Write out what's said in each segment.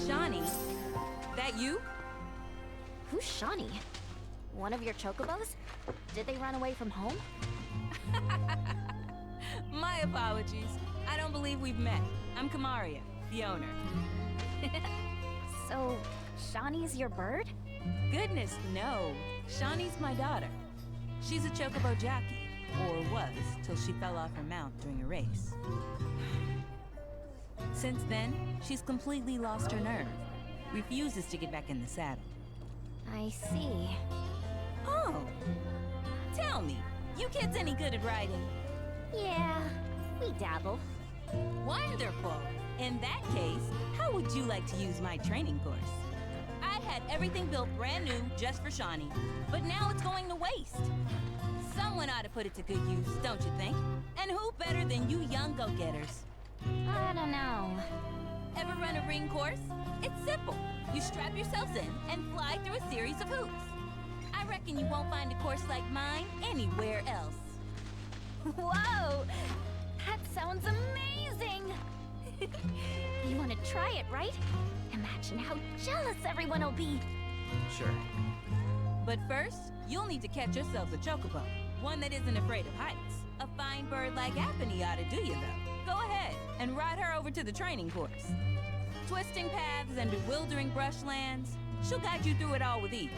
Shawnee, that you? Who's Shawnee? One of your chocobos? Did they run away from home? My apologies. I don't believe we've met. I'm Kamaria, the owner. So, Shawnee's your bird? Goodness, no. Shawnee's my daughter. She's a chocobo jockey, or was, till she fell off her mount during a race. Since then, she's completely lost her nerve. Refuses to get back in the saddle. I see. Oh! Tell me, you kids any good at riding? Yeah, we dabble. Wonderful! In that case, how would you like to use my training course? I had everything built brand new just for Shawnee, but now it's going to waste. Someone ought to put it to good use, don't you think? And who better than you young go-getters? I don't know. Ever run a ring course? It's simple. You strap yourselves in and fly through a series of hoops. I reckon you won't find a course like mine anywhere else. Whoa! That sounds amazing! You want to try it, right? Imagine how jealous everyone will be. Sure. But first, you'll need to catch yourselves a chocobo. One that isn't afraid of heights. A fine bird like Apony ought to do you, though. Go ahead and ride her over to the training course. Twisting paths and bewildering brushlands, she'll guide you through it all with ease.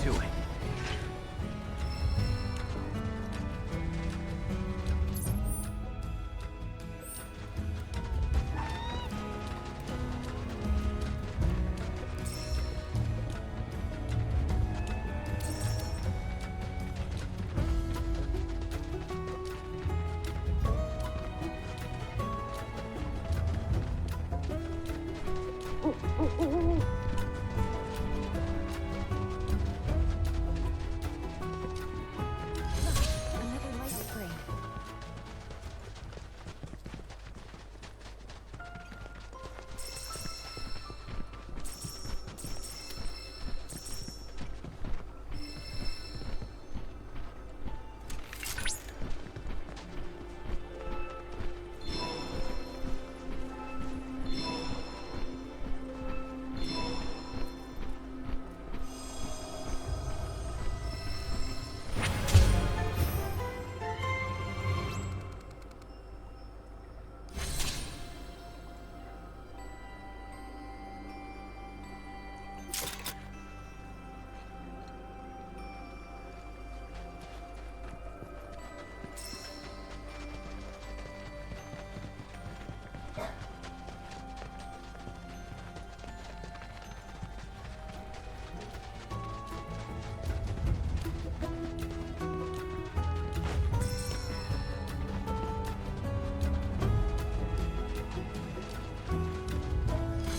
to it. Another light spring.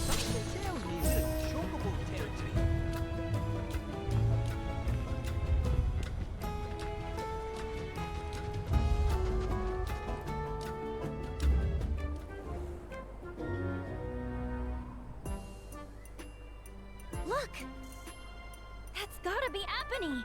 Something tells me we're in chocobo territory. Look! That's gotta be Apony!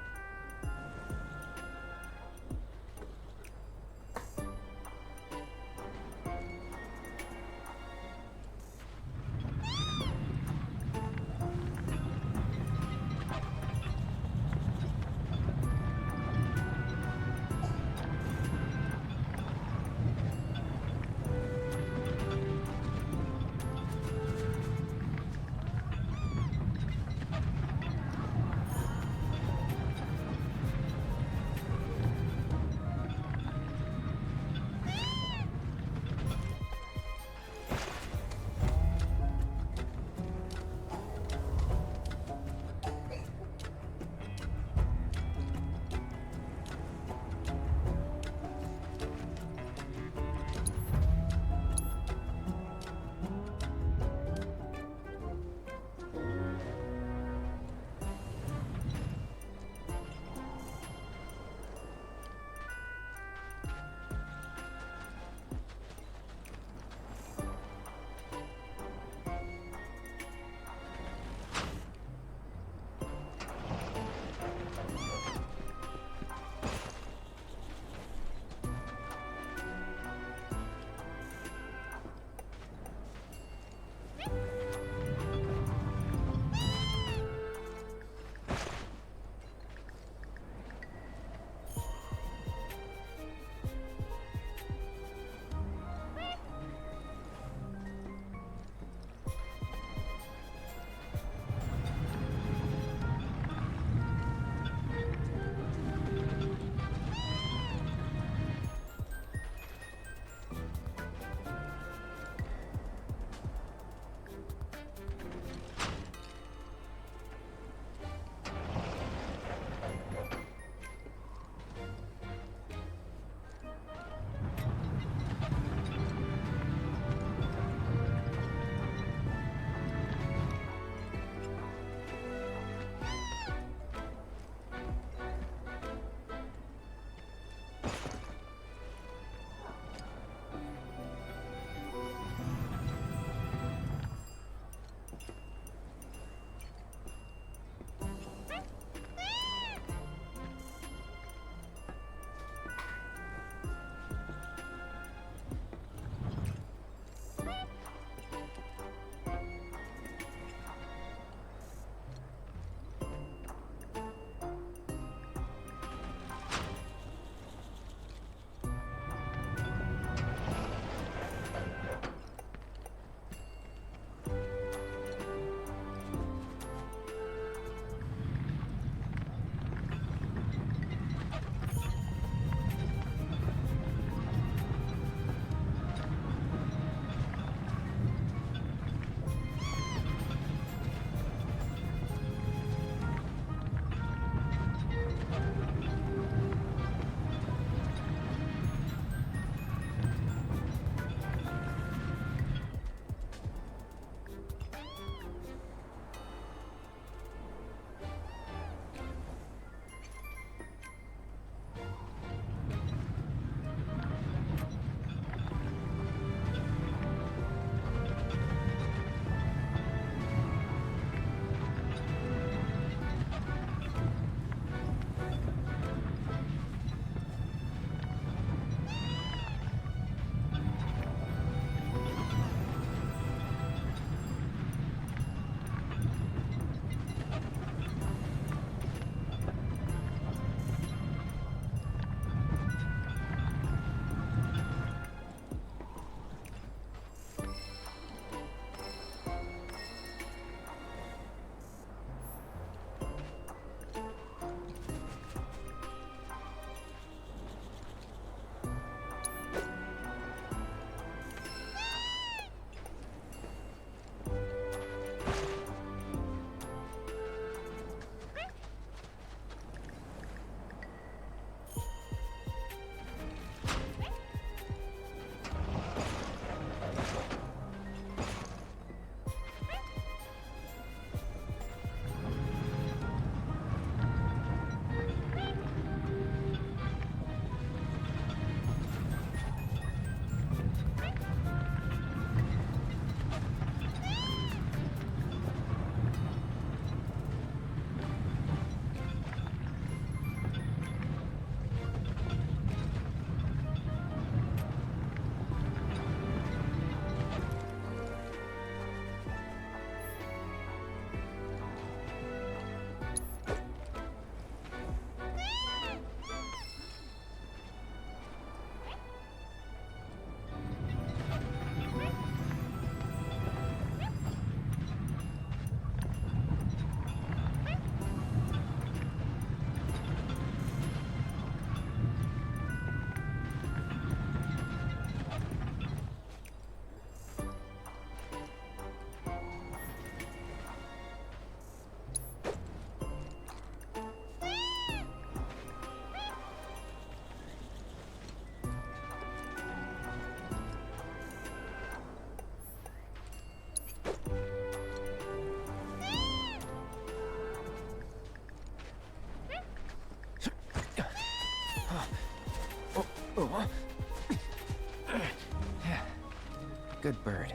Good bird.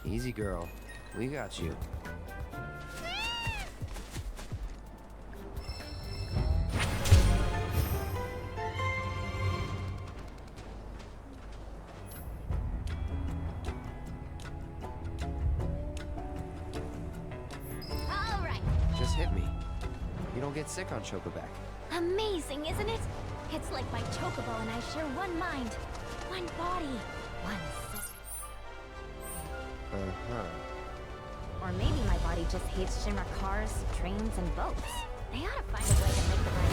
Easy, girl. We got you. All right. Just hit me. You don't get sick on Chocoback. Amazing, isn't it? It's like my chocobo and I share one mind, one body, one soul. Uh-huh. Or maybe my body just hates Shinra cars, trains, and boats. They ought to find a way to make the ride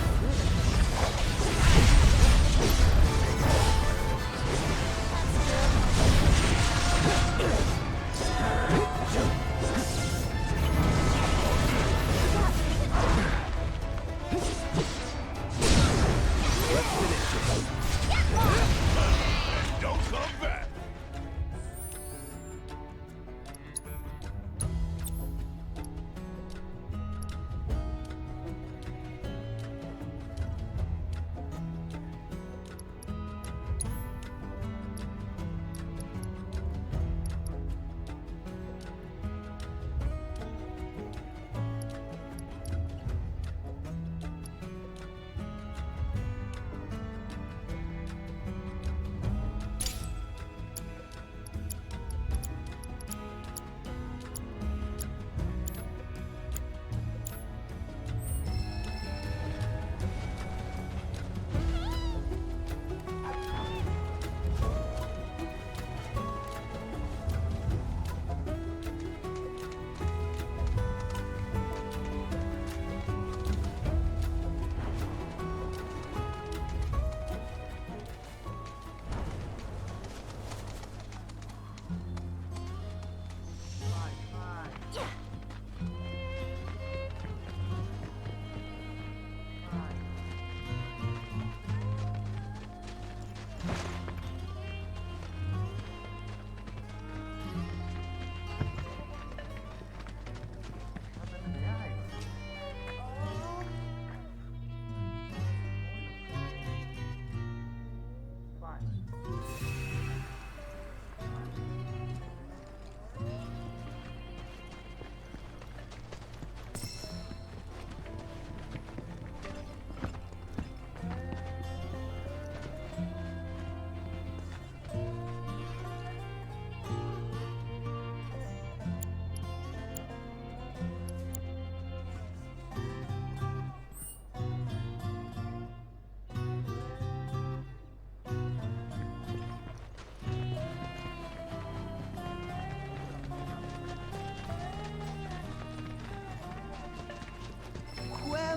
Don't come back!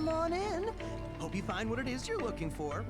Come on in. Hope you find what it is you're looking for.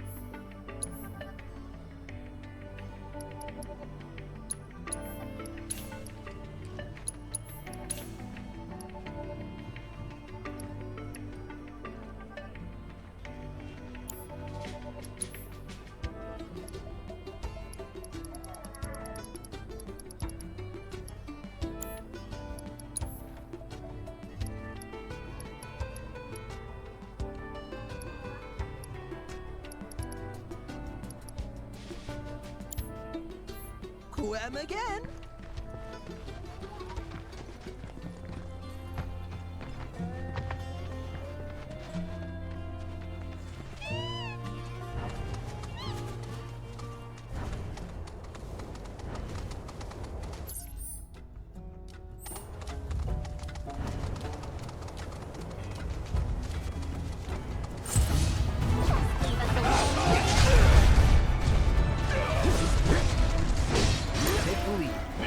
Quem again? Take the lead.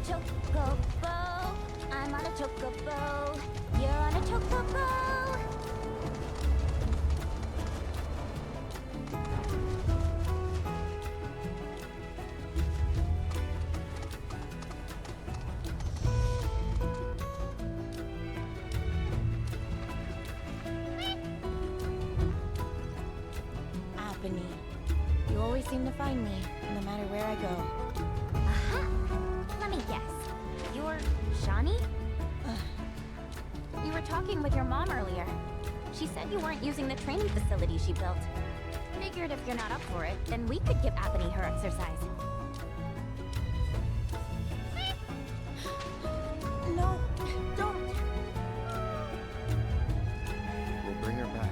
chocobo. I'm on a chocobo. You're on a chocobo. Apony. You always seem to find me, no matter where I go. Aha! Let me guess. You're Shawnee? You were talking with your mom earlier. She said you weren't using the training facility she built. Figured if you're not up for it, then we could give Apony her exercise. No, don't. We'll bring her back.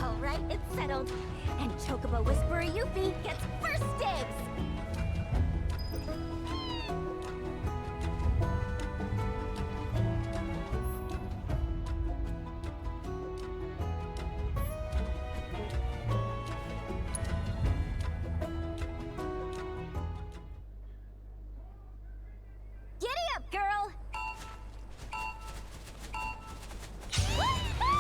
All right, it's settled. And Chocobo Whisperer Yuffie gets first dibs! Giddy up, girl! Woo-hoo!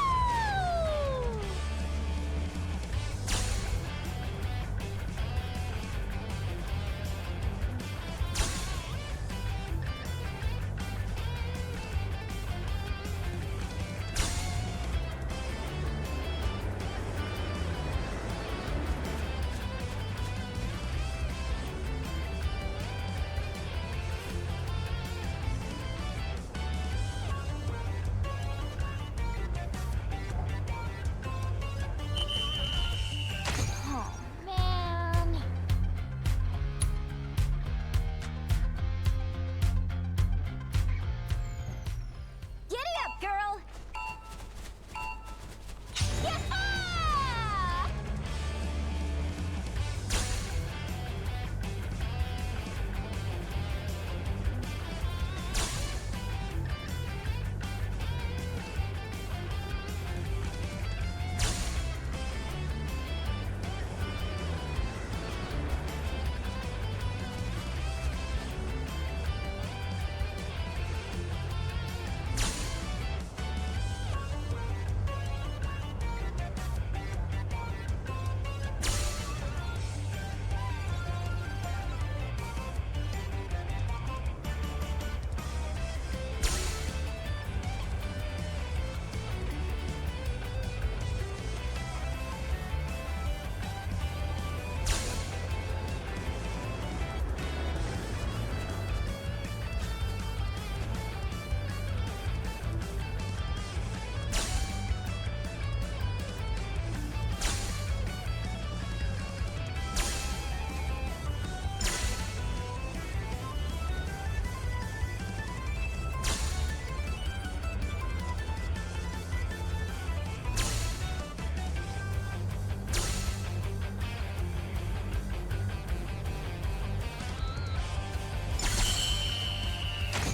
Oh, man. Giddy up, girl! Yeah!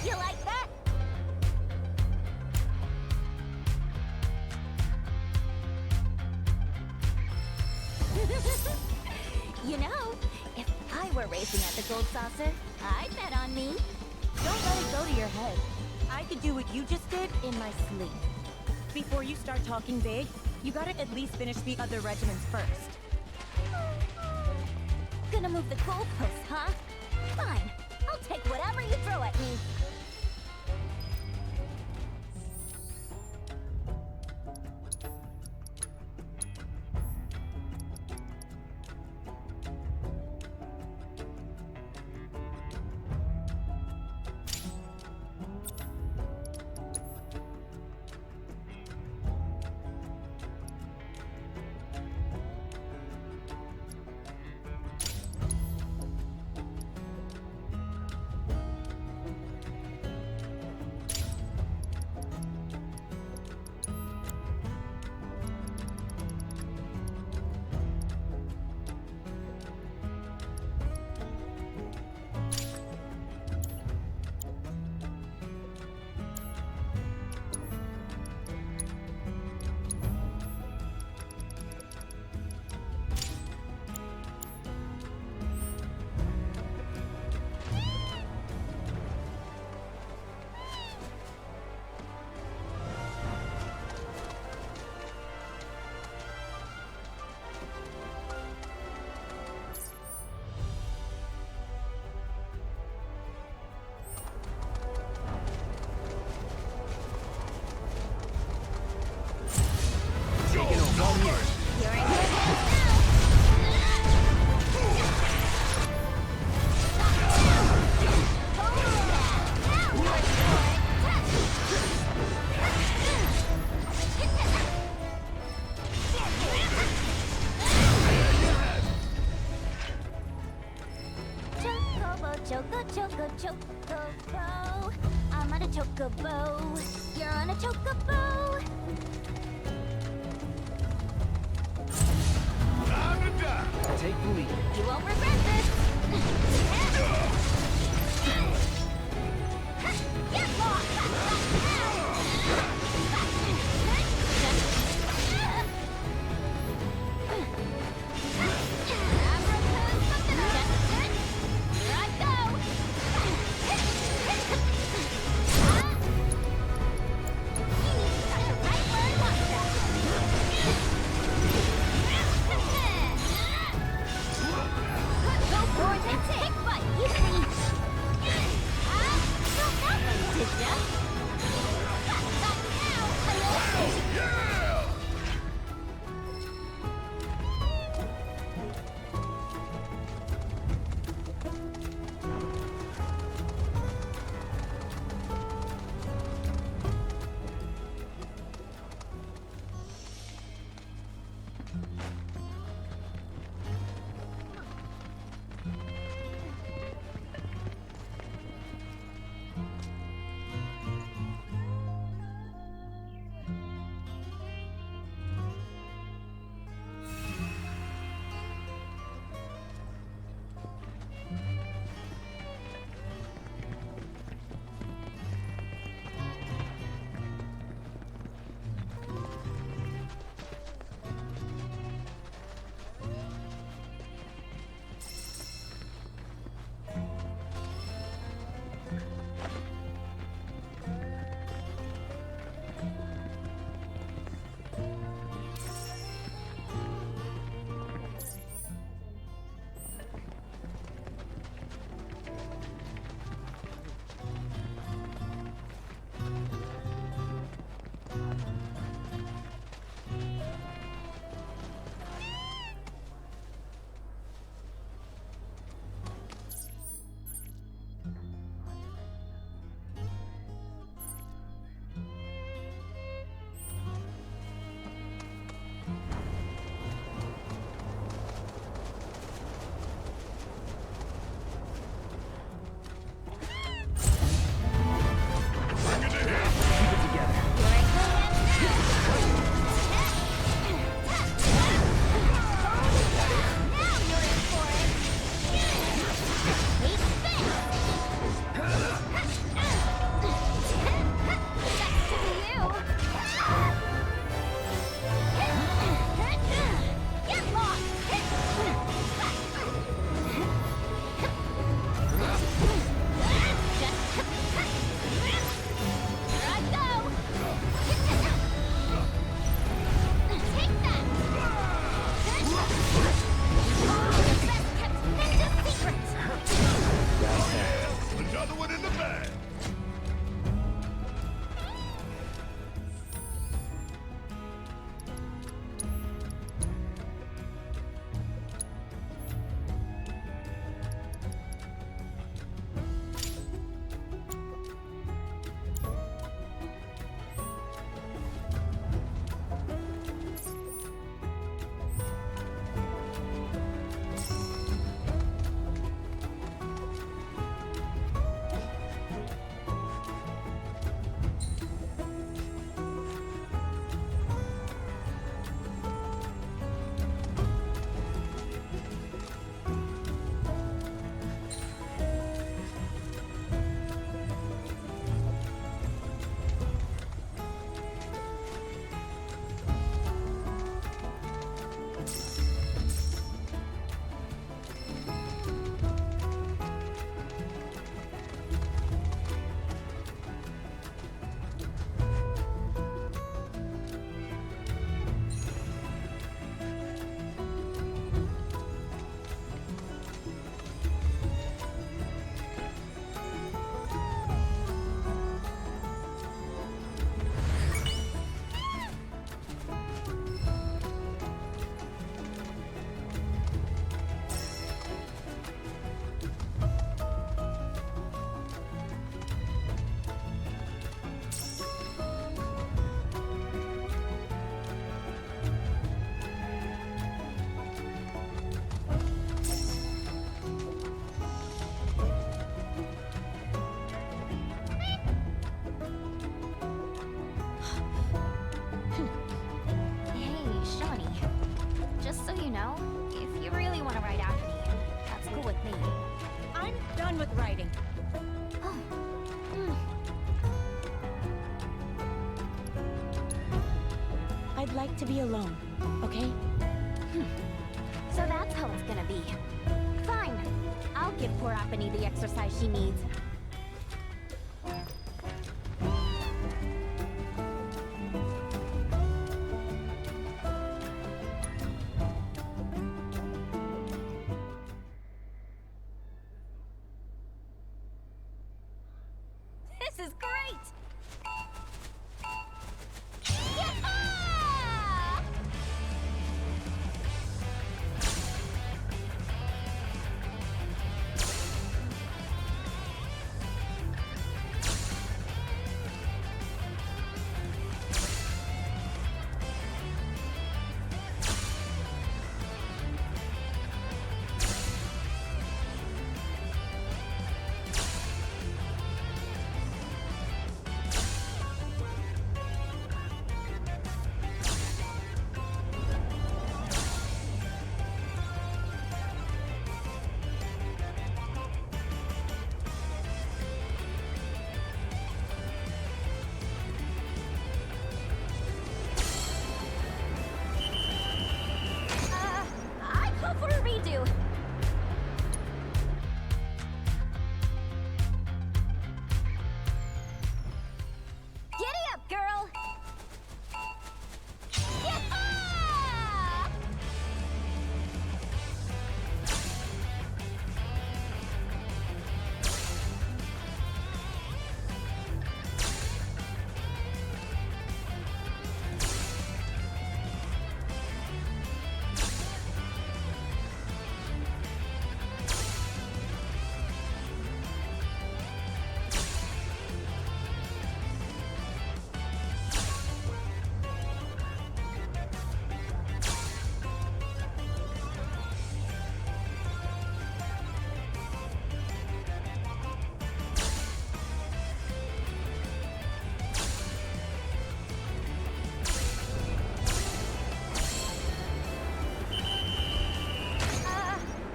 You like that? You know, if I were racing at the Gold Saucer, I'd bet on me. Don't let it go to your head. I could do what you just did in my sleep. Before you start talking big, you gotta at least finish the other regiments first. Gonna move the goalposts, huh? Fine. I'll take whatever you throw at me. chocobo. I'm on a chocobo. You're on a chocobo. Time to die. Take the lead. You won't regret this. Get lost. Here I go. know, if you really want to write after me, that's cool with me. I'm done with writing. Oh. Hmm. I'd like to be alone, okay? So that's how it's gonna be. Fine. I'll give poor Apony the exercise she needs. This is great! Yeah! I call for a redo. Giddy up, girl! Yeah!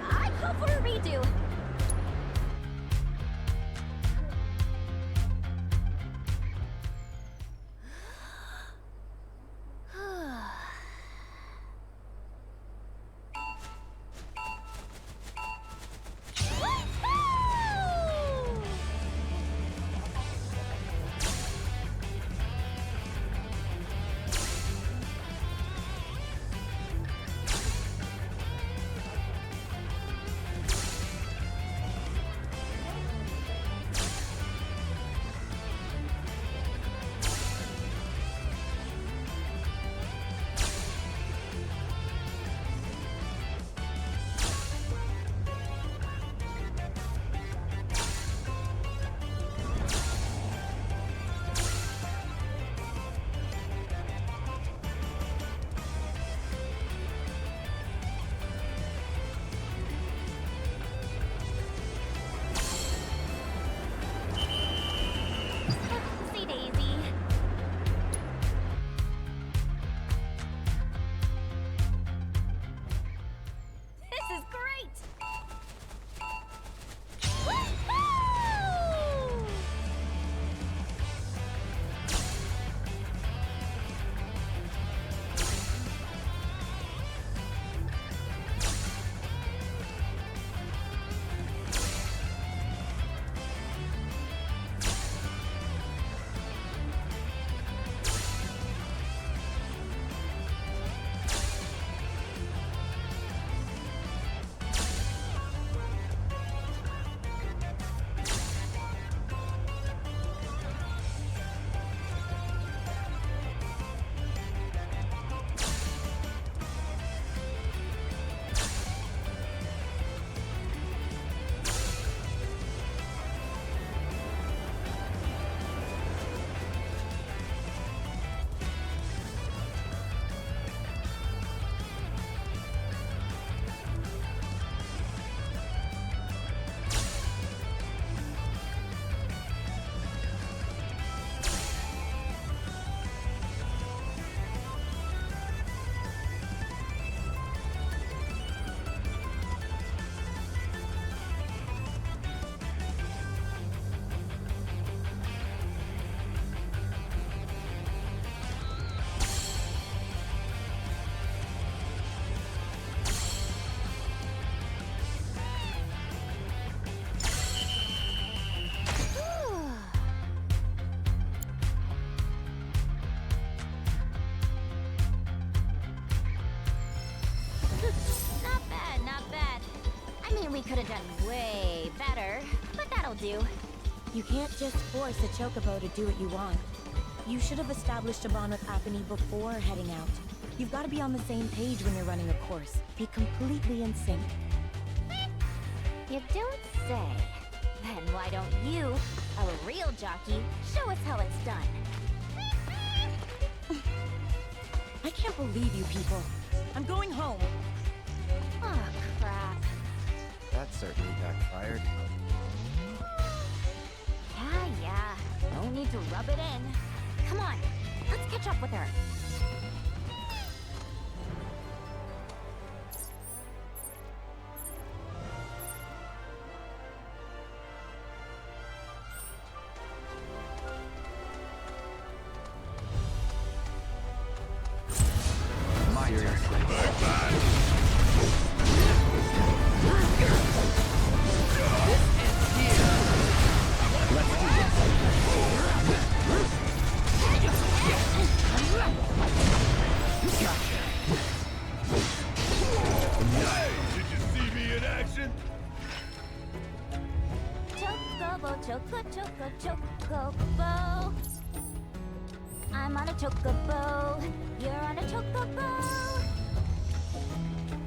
I call for a redo. Woohoo! I mean, we could have done way better, but that'll do. You can't just force a chocobo to do what you want. You should have established a bond with Apony before heading out. You've got to be on the same page when you're running a course. Be completely in sync. You don't say. Then why don't you, a real jockey, show us how it's done? I can't believe you people. I'm going home. Oh, crap. That certainly backfired. Yeah. No need to rub it in. Come on, let's catch up with her. Chocobo. I'm on a chocobo. You're on a chocobo.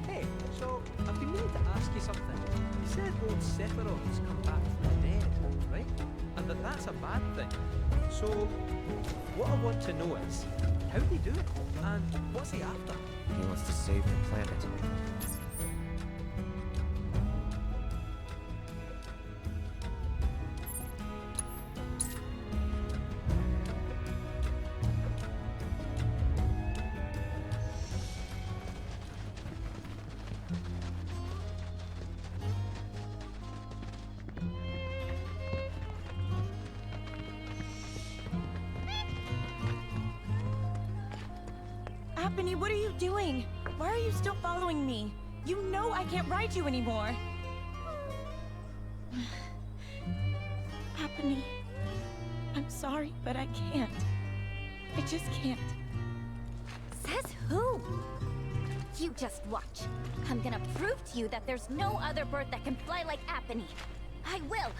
Hey, so I've been meaning to ask you something. You said old Sephiroth's come back from the dead, right? And that's a bad thing. So, what I want to know is, how'd he do it? And what's he after? He wants to save the planet. Apony, what are you doing? Why are you still following me? You know I can't ride you anymore. Apony, I'm sorry, but I can't. I just can't. Says who? You just watch. I'm gonna prove to you that there's no other bird that can fly like Apony. I will.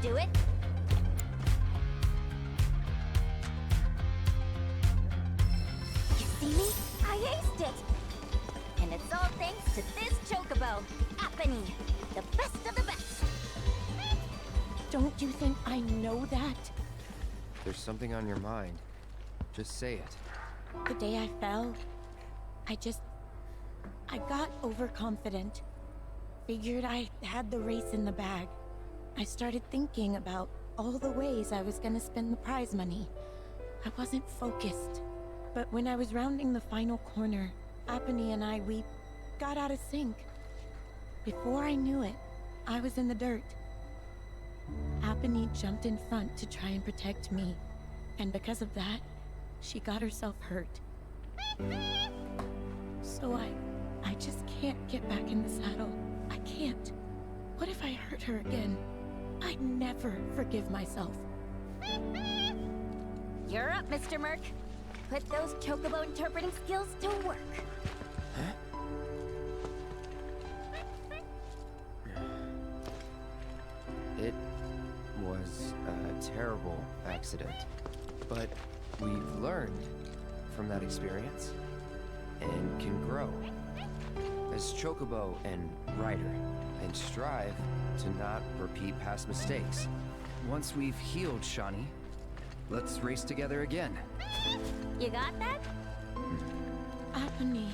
do it. You see me? I aced it! And it's all thanks to this chocobo, Apony, the best of the best. Don't you think I know that? There's something on your mind. Just say it. The day I fell, I got overconfident. Figured I had the race in the bag. I started thinking about all the ways I was gonna spend the prize money. I wasn't focused. But when I was rounding the final corner, Apony and we got out of sync. Before I knew it, I was in the dirt. Apony jumped in front to try and protect me. And because of that, she got herself hurt. So I just can't get back in the saddle. I can't. What if I hurt her again? I'd never forgive myself. You're up, Mr. Merc. Put those chocobo interpreting skills to work. It was a terrible accident. But we've learned from that experience and can grow as Chocobo and Rider and strive to not repeat past mistakes. Once we've healed Shawnee, let's race together again. You got that? Apony.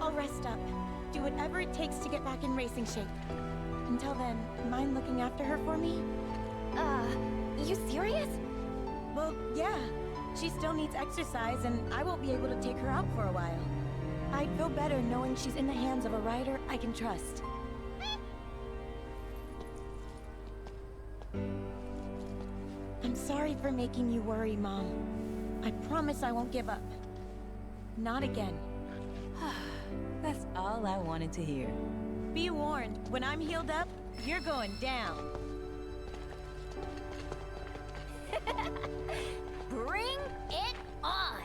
I'll rest up. Do whatever it takes to get back in racing shape. Until then, mind looking after her for me? You serious? Well, yeah. She still needs exercise, and I won't be able to take her out for a while. I'd feel better knowing she's in the hands of a rider I can trust. I'm sorry for making you worry, Mom. I promise I won't give up. Not again. That's all I wanted to hear. Be warned, when I'm healed up, you're going down. Bring it on!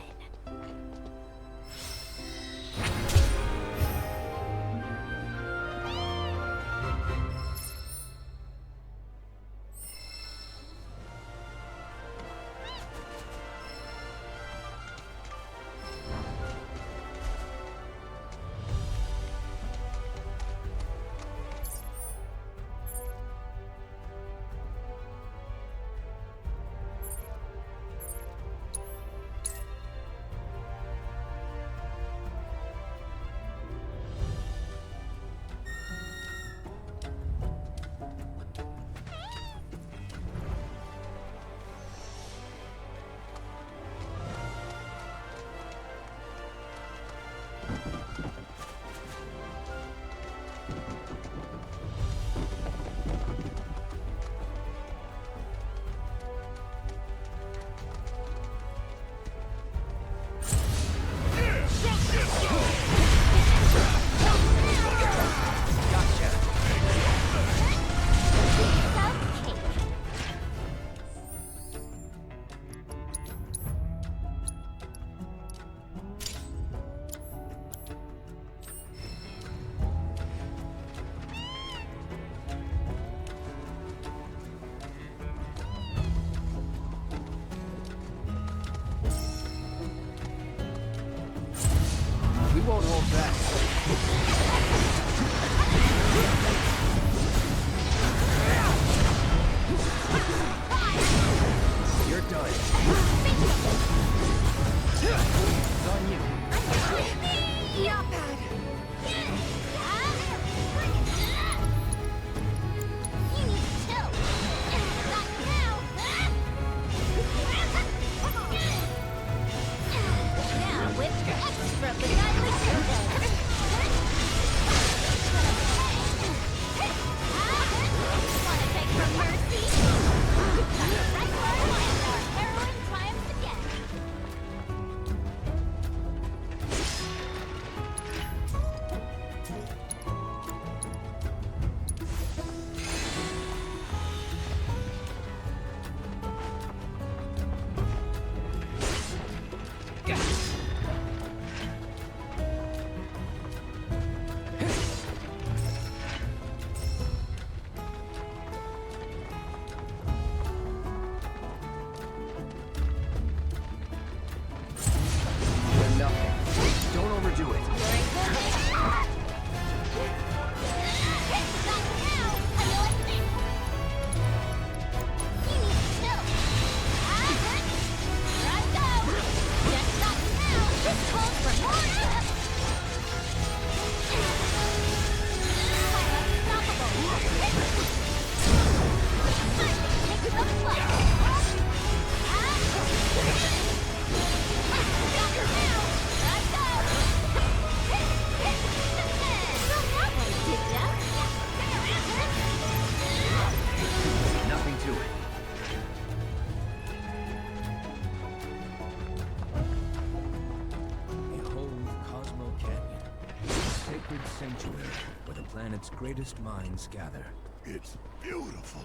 where the planet's greatest minds gather. It's beautiful.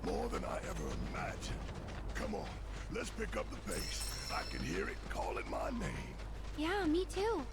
More than I ever imagined. Come on, let's pick up the pace. I can hear it calling my name. Yeah, me too.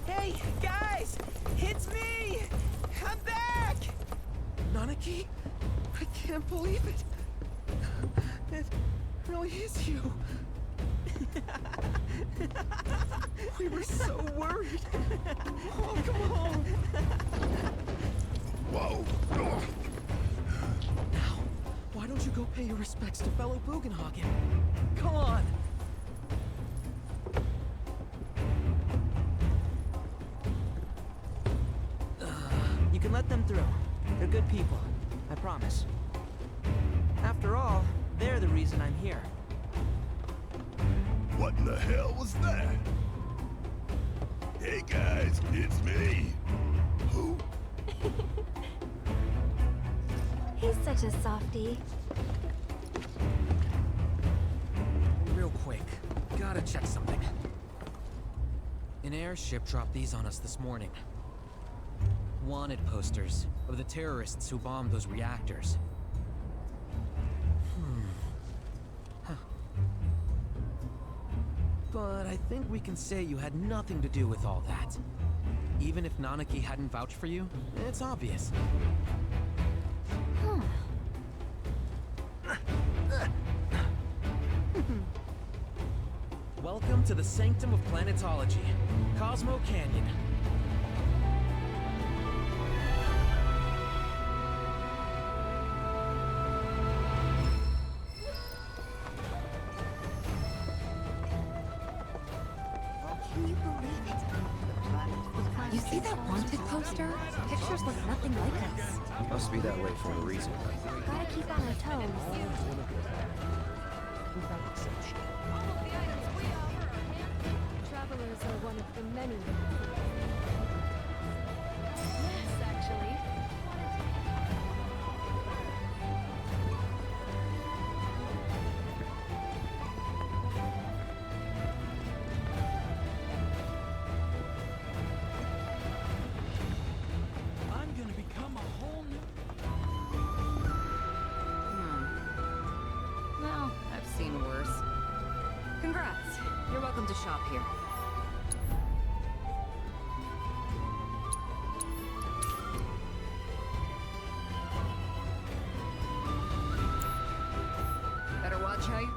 Hey, guys! It's me! I'm back! Nanaki? I can't believe it! It really is you! We were so worried! Oh, come on! Whoa! Oh. Now, why don't you go pay your respects to fellow Bugenhagen? Come on! You can let them through. They're good people. I promise. After all, they're the reason I'm here. What in the hell was that? Hey guys, it's me. Who? He's such a softie. Real quick, gotta check something. An airship dropped these on us this morning. Wanted posters of the terrorists who bombed those reactors. But I think we can say you had nothing to do with all that. Even if Nanaki hadn't vouched for you, it's obvious. Welcome to the Sanctum of Planetology, Cosmo Canyon. Can you believe it? You see that wanted poster? Pictures look nothing like us. Must be that way for a reason. Gotta keep on our toes. Travelers are one of the many. Yes, actually. I'm gonna become a whole new... Well, I've seen worse. Congrats. You're welcome to shop here. Better watch how you...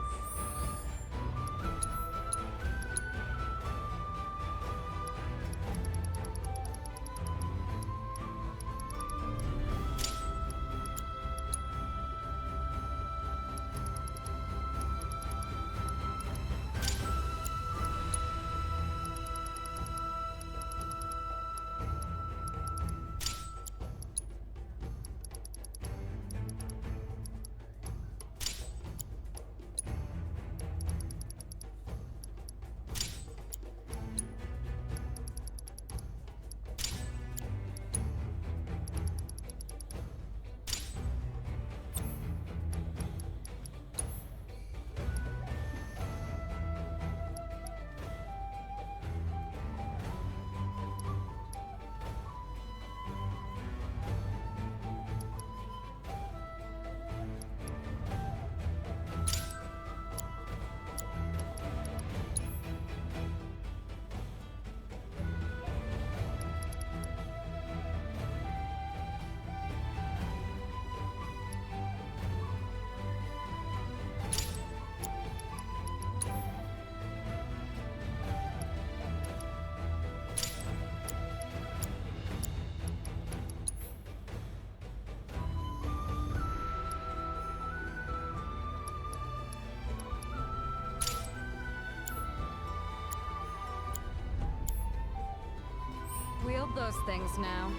build those things now.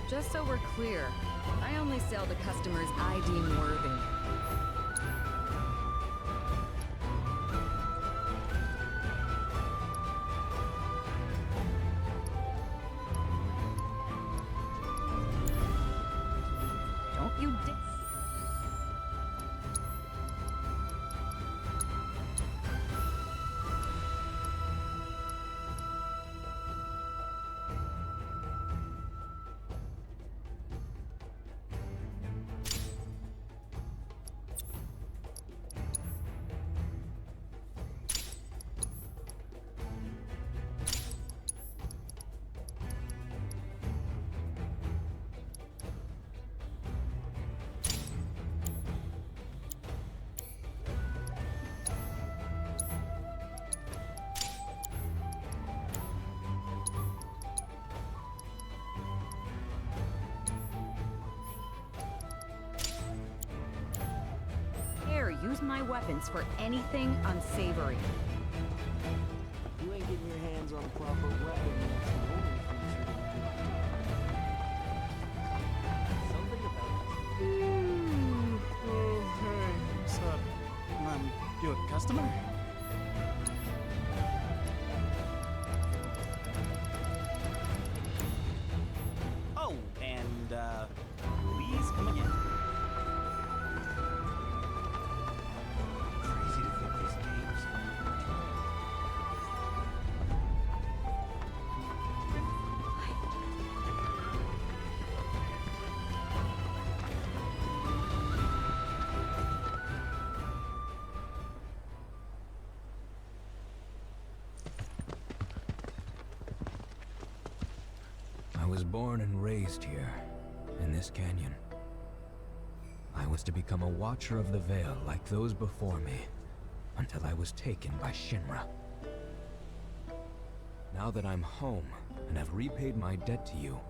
Just so we're clear, I only sell to customers I deem worthy. Don't you dare. Use my weapons for anything unsavory. You ain't getting your hands on a proper weapon. That's the only feature. Something about it. Oh, hey. What's up? You a customer? Oh, and, please come again. I was born and raised here, in this canyon. I was to become a Watcher of the Veil like those before me, until I was taken by Shinra. Now that I'm home, and have repaid my debt to you,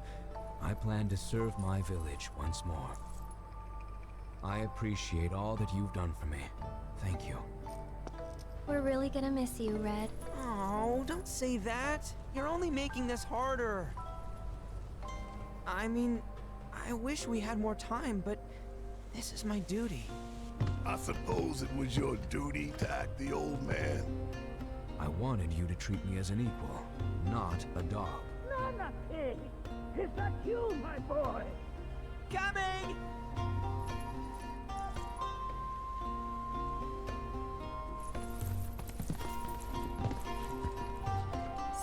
I plan to serve my village once more. I appreciate all that you've done for me. Thank you. We're really gonna miss you, Red. Oh, don't say that. You're only making this harder. I mean, I wish we had more time, but this is my duty. I suppose it was your duty to act the old man. I wanted you to treat me as an equal, not a dog. Not a pig! Is that you, my boy? Coming!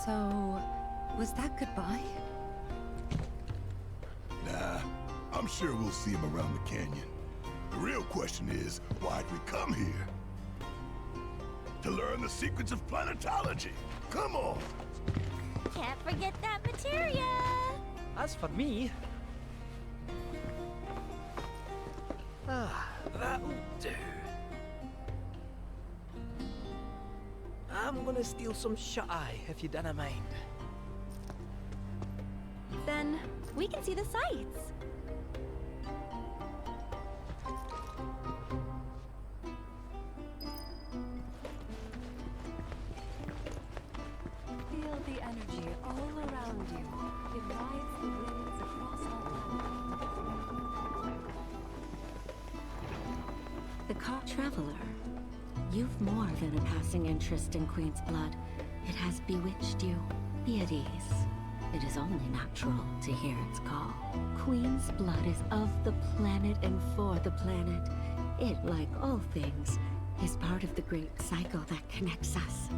So, was that goodbye? Nah, I'm sure we'll see him around the canyon. The real question is, why'd we come here? To learn the secrets of planetology. Come on! Can't forget that materia! As for me... that'll do. I'm gonna steal some shut-eye, if you don't mind. Then we can see the sights. Feel the energy all around you. It rides the winds across all. The Car Traveler. You've more than a passing interest in Queen's blood. It has bewitched you. Be at ease. It is only natural to hear its call. Queen's blood is of the planet and for the planet. It, like all things, is part of the great cycle that connects us.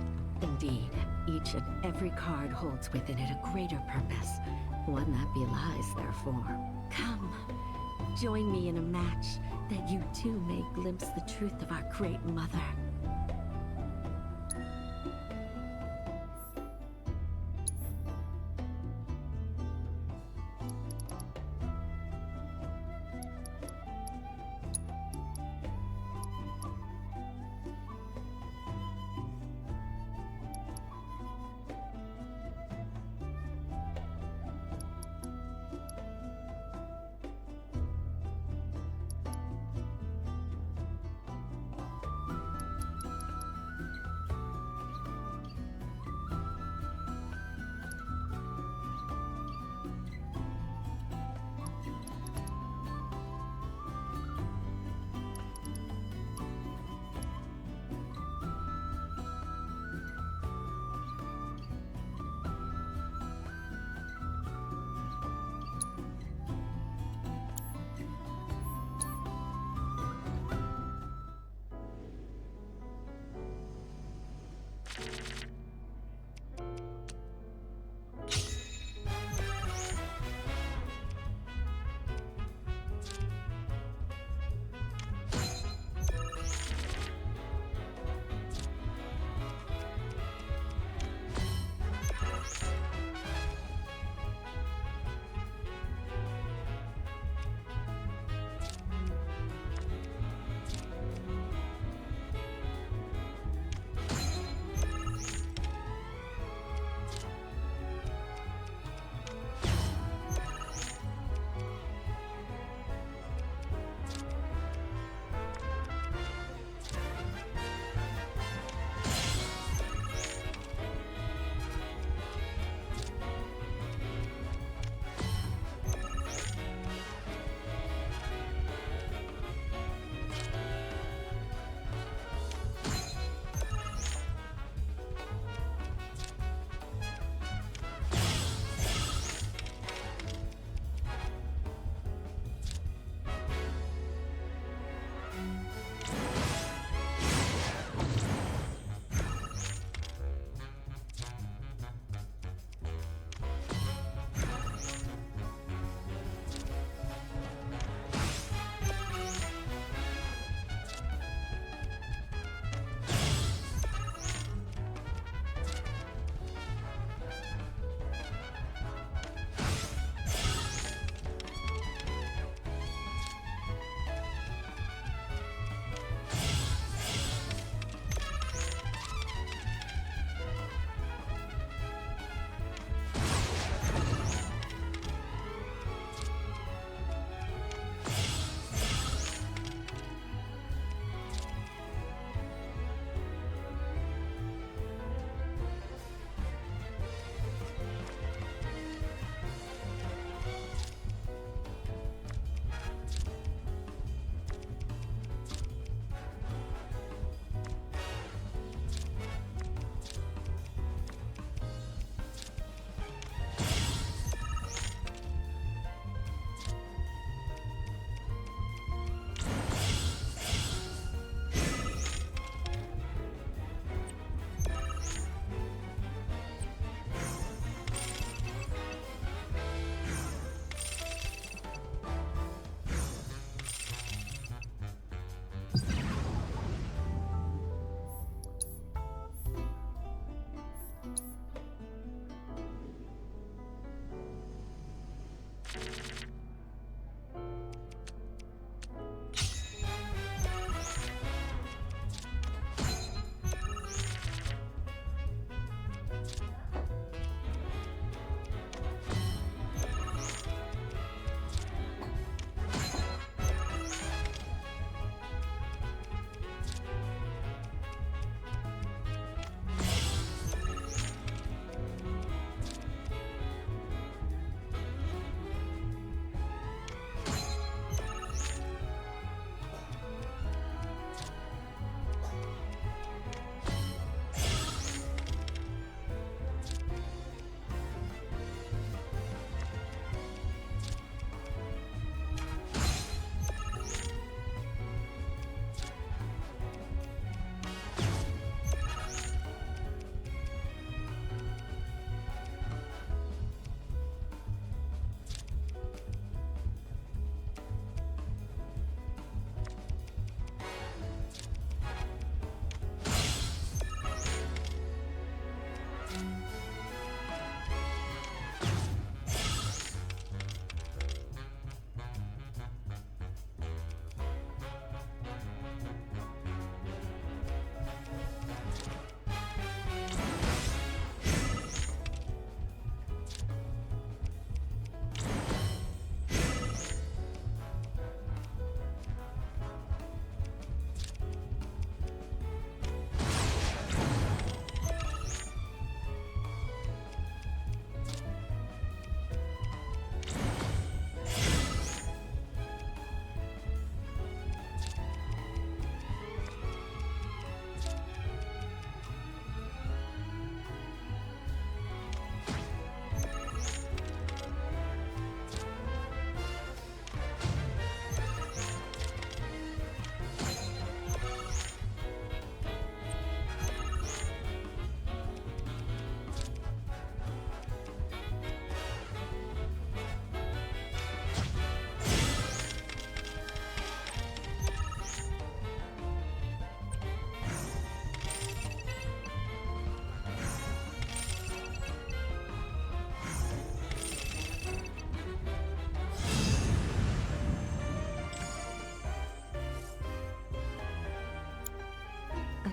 Indeed, each and every card holds within it a greater purpose, one that belies their form. Come, join me in a match that you too may glimpse the truth of our great mother.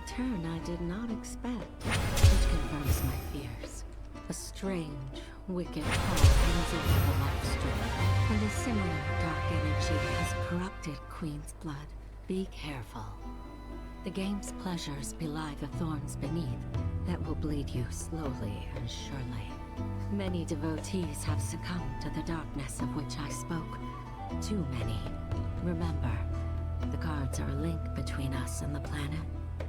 turn I did not expect, which confirms my fears. A strange, wicked power hangs over the life stream, and a similar dark energy has corrupted Queen's blood. Be careful. The game's pleasures belie the thorns beneath that will bleed you slowly and surely. Many devotees have succumbed to the darkness of which I spoke. Too many. Remember, the cards are a link between us and the planet.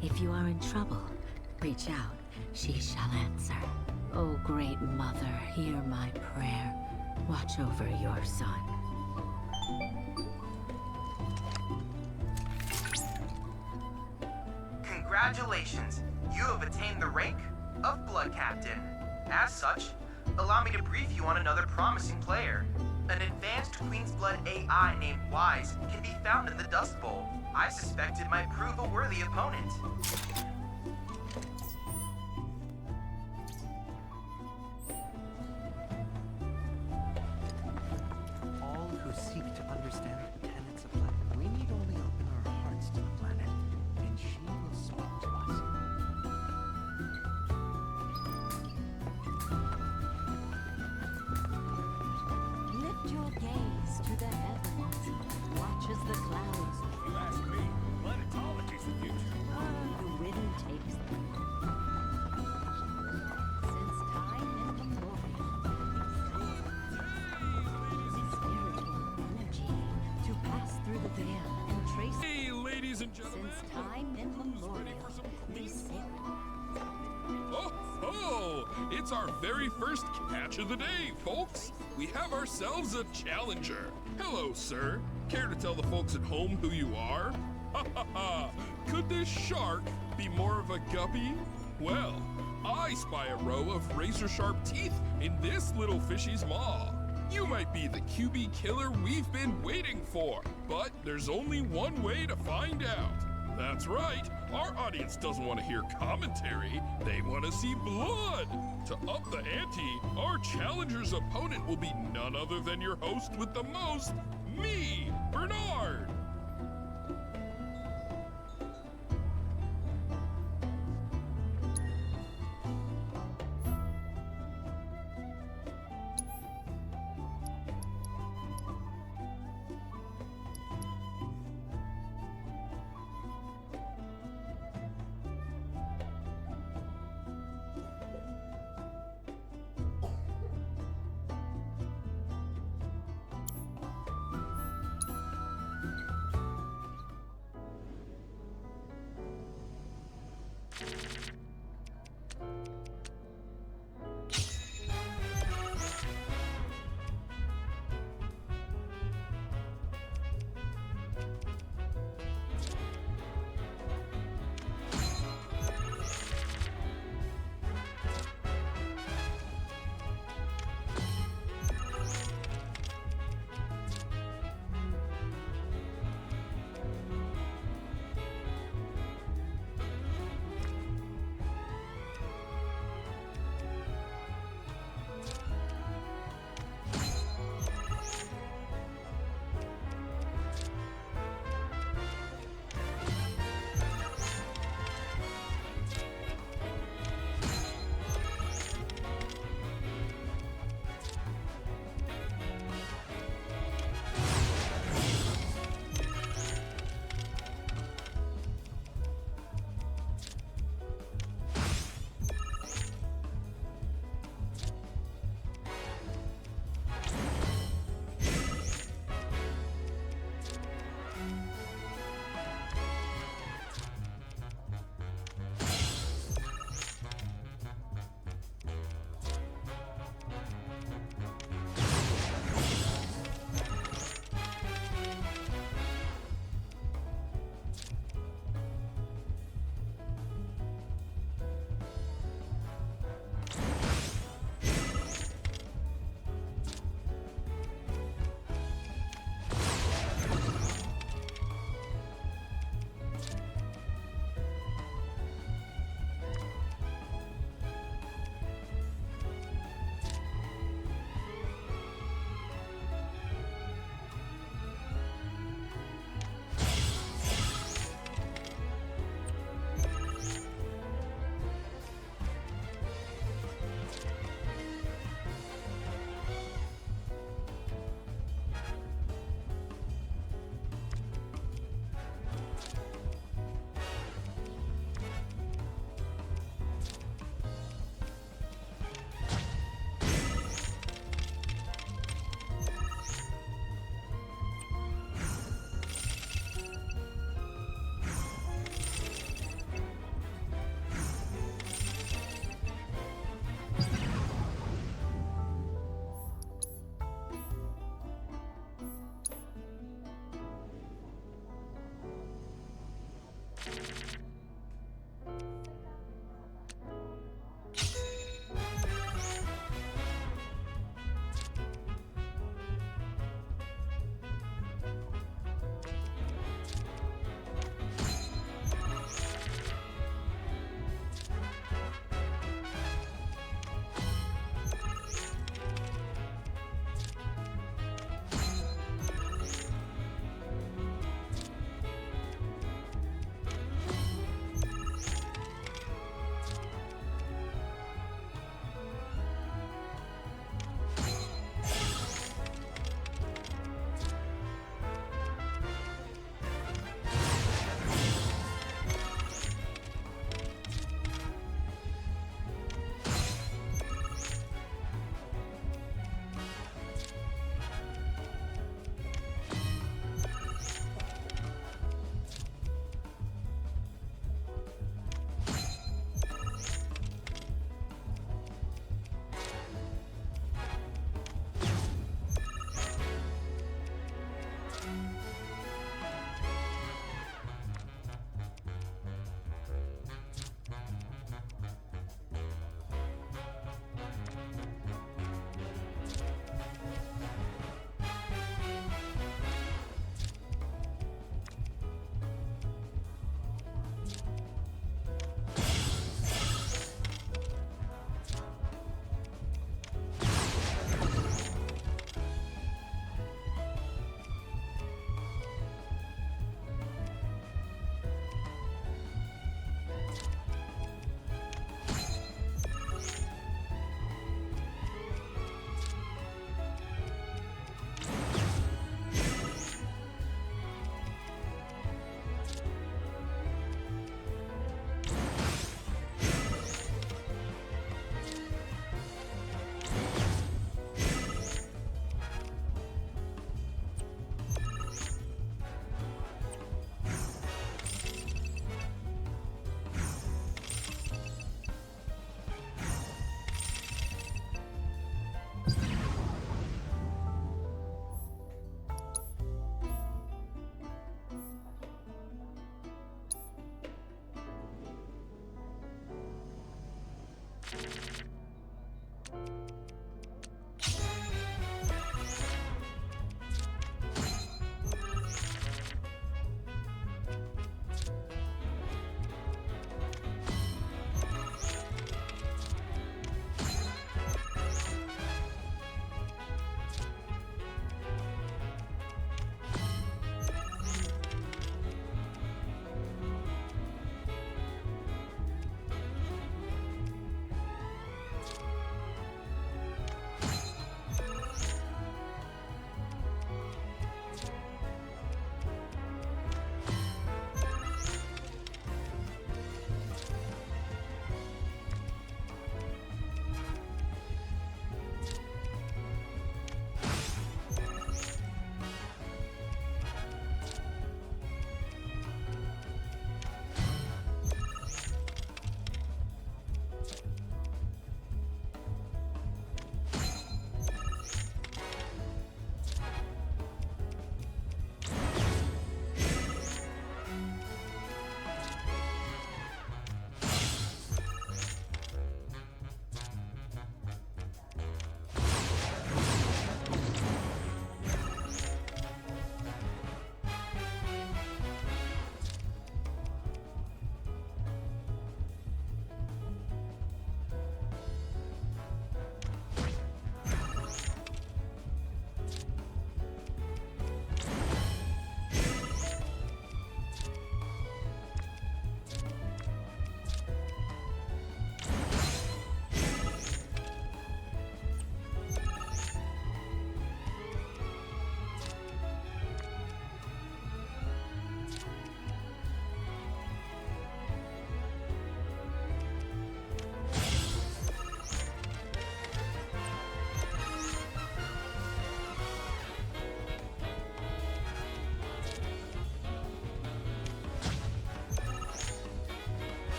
If you are in trouble, reach out. She shall answer. O great mother, hear my prayer. Watch over your son. Congratulations! You have attained the rank of Blood Captain. As such, allow me to brief you on another promising player. An advanced Queen's Blood AI named Wise can be found in the Dust Bowl. I suspect it might prove a worthy opponent. All who seek to understand the tenets of life, we need only open our hearts to the planet, and she will speak to us. Lift your gaze to the heavens. Watch as the clouds. You ask me, planetology's the future. The wind takes them. Since time immemorial. Spiritual energy to pass through the veil and trace. Hey, ladies and gentlemen. Since time immemorial. These sacred. Oh, it's our very first catch of the day, folks. We have ourselves a challenger. Hello, sir. Care to tell the folks at home who you are? Ha ha ha! Could this shark be more of a guppy? Well, I spy a row of razor-sharp teeth in this little fishy's maw. You might be the QB killer we've been waiting for, but there's only one way to find out. That's right, our audience doesn't want to hear commentary, they want to see blood. To up the ante, our challenger's opponent will be none other than your host with the most, me, Bernard.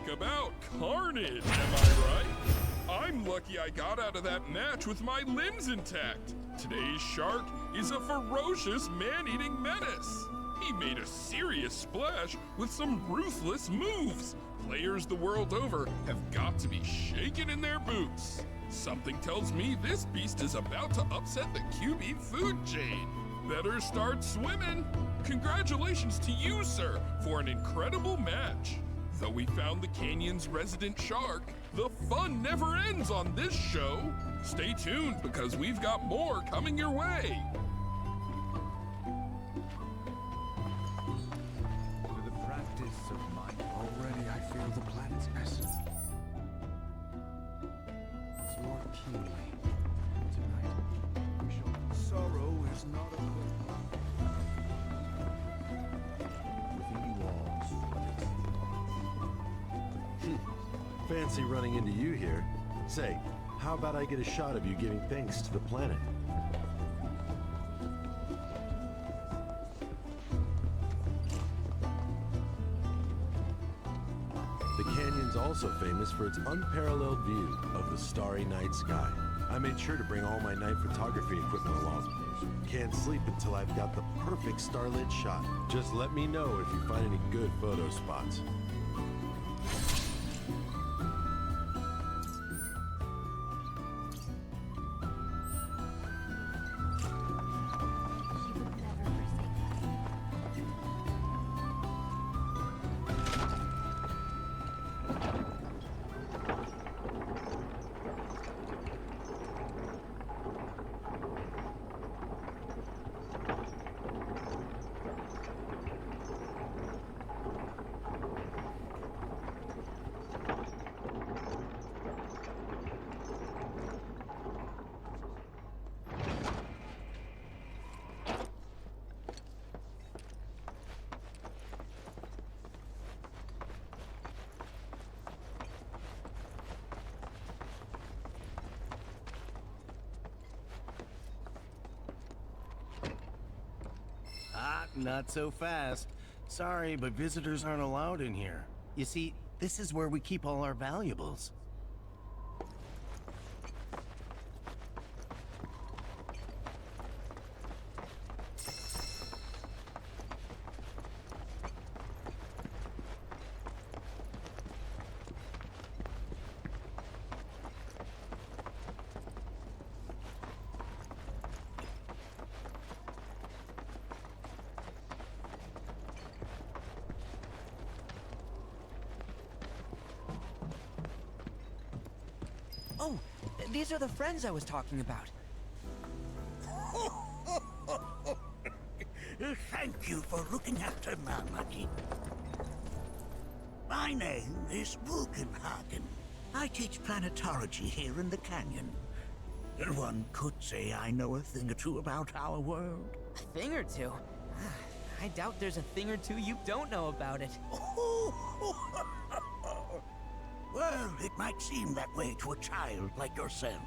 Talk about carnage, am I right? I'm lucky I got out of that match with my limbs intact. Today's shark is a ferocious man-eating menace. He made a serious splash with some ruthless moves. Players the world over have got to be shaken in their boots. Something tells me this beast is about to upset the QB food chain. Better start swimming. Congratulations to you, sir, for an incredible match. Though we found the canyon's resident shark, the fun never ends on this show. Stay tuned because we've got more coming your way. With the practice of mine, already I feel the planet's essence. It's more keenly tonight. We shall... Sorrow is not a book. Within walls. Fancy running into you here. Say, how about I get a shot of you giving thanks to the planet? The canyon's also famous for its unparalleled view of the starry night sky. I made sure to bring all my night photography equipment along. Can't sleep until I've got the perfect starlit shot. Just let me know if you find any good photo spots. Not so fast. Sorry, but visitors aren't allowed in here. You see, this is where we keep all our valuables. Oh, these are the friends I was talking about. Thank you for looking after Mamaki. My name is Bugenhagen. I teach planetology here in the canyon. One could say I know a thing or two about our world. A thing or two? I doubt there's a thing or two you don't know about it. Well, it might seem that way to a child like yourself.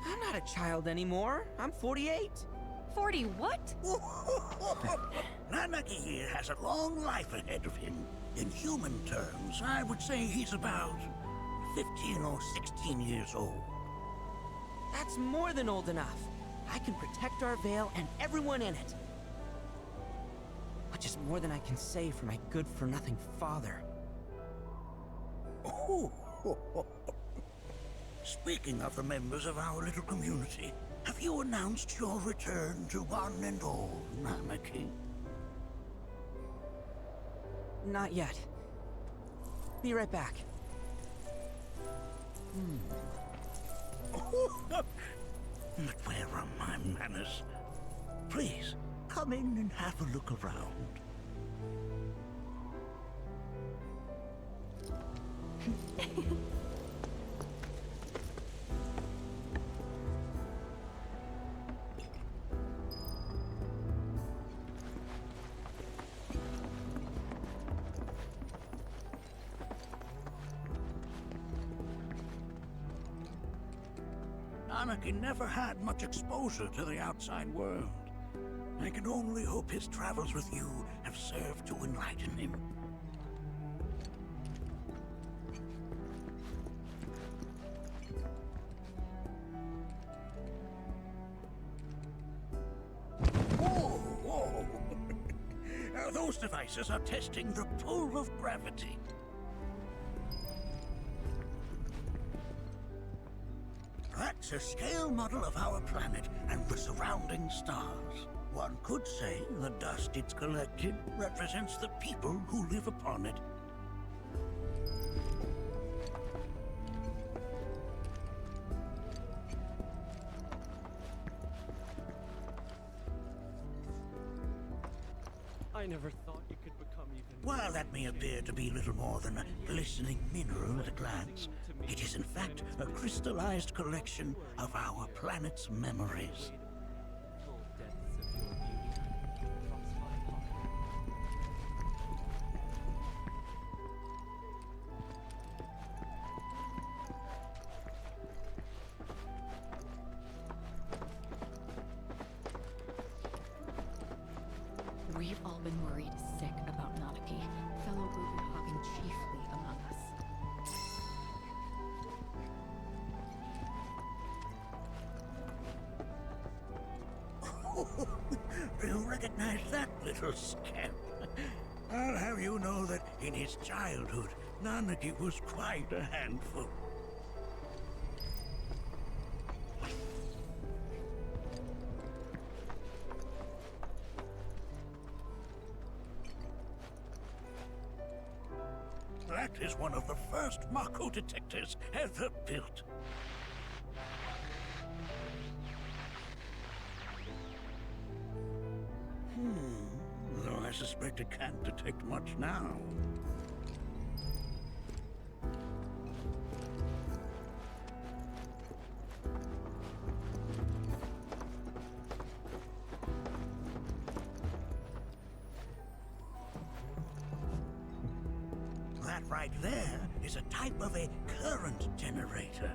I'm not a child anymore. I'm 48. 40 what? Nanaki here has a long life ahead of him. In human terms, I would say he's about 15 or 16 years old. That's more than old enough. I can protect our Vale and everyone in it. Which is more than I can say for my good-for-nothing father. Speaking of the members of our little community, have you announced your return to one and all, Namaki? Not yet. Be right back. But where are my manners? Please, come in and have a look around. Anakin never had much exposure to the outside world. I can only hope his travels with you have served to enlighten him. Those devices are testing the pull of gravity. That's a scale model of our planet and the surrounding stars. One could say the dust it's collected represents the people who live upon it. I never thought you could become even... While that may appear to be little more than a glistening mineral at a glance, it is in fact a crystallized collection of our planet's memories. Full depths of your beauty across my heart. We've all been worried sick about Nanaki, fellow Bugenhagen chiefly among us. You recognize that little scamp? I'll have you know that in his childhood, Nanaki was quite a handful. That is one of the first Mako detectors ever built. Though I suspect it can't detect much now. That right there is a type of a current generator.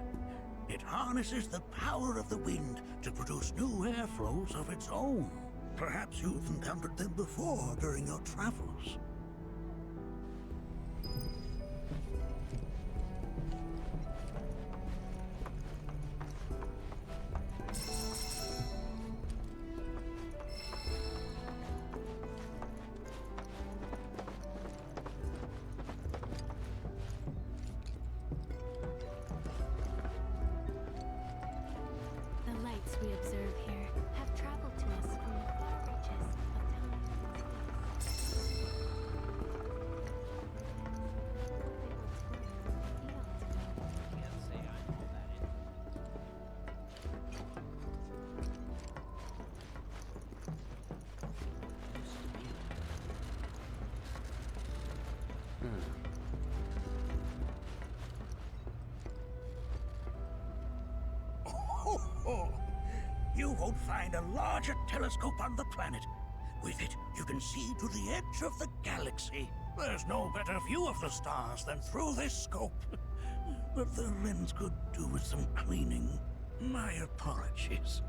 It harnesses the power of the wind to produce new airflows of its own. Perhaps you've encountered them before during your travels. The lights we observe here have traveled to us from the far reaches of time and space. Can't say I know that You won't find a larger telescope on the planet. With it, you can see to the edge of the galaxy. There's no better view of the stars than through this scope. But the lens could do with some cleaning. My apologies.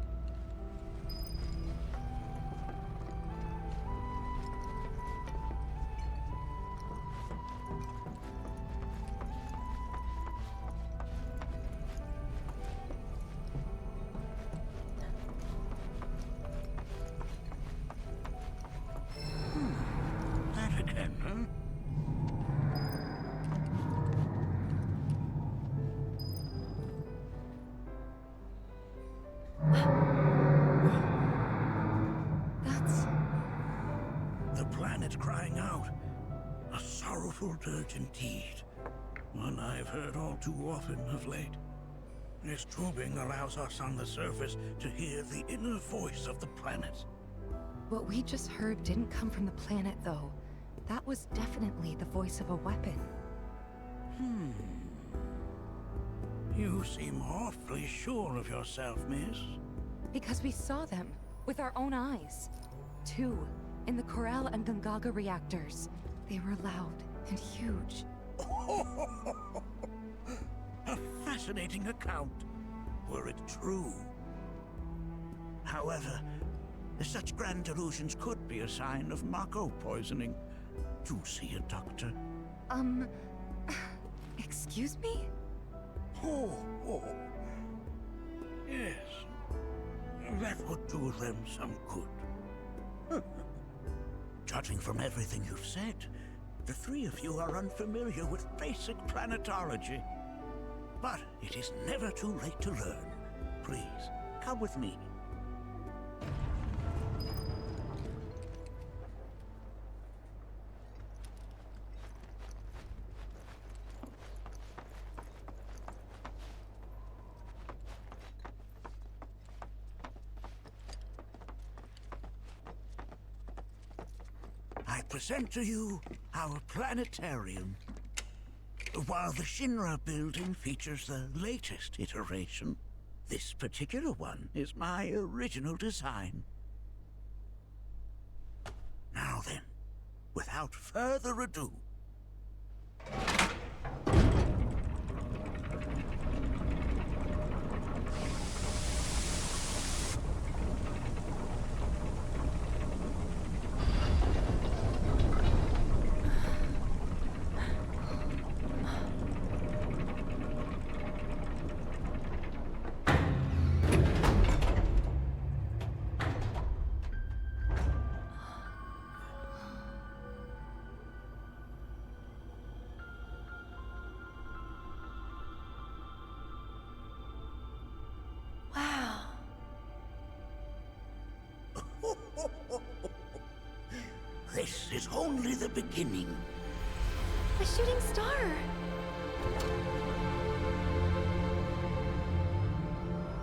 That again, huh? That's... The planet crying out. A sorrowful dirge indeed. One I've heard all too often of late. This tubing allows us on the surface to hear the inner voice of the planet. What we just heard didn't come from the planet, though. That was definitely the voice of a weapon. You seem awfully sure of yourself, miss. Because we saw them, with our own eyes. Two, in the Corel and Gungaga reactors. They were loud and huge. A fascinating account, were it true. However, such grand delusions could be a sign of Mako poisoning. Do see a doctor. Excuse me? Oh. Yes. That would do them some good. Judging from everything you've said, the three of you are unfamiliar with basic planetology. But it is never too late to learn. Please, come with me. I present to you our planetarium. While the Shinra building features the latest iteration, this particular one is my original design. Now then, without further ado, this is only the beginning. A shooting star!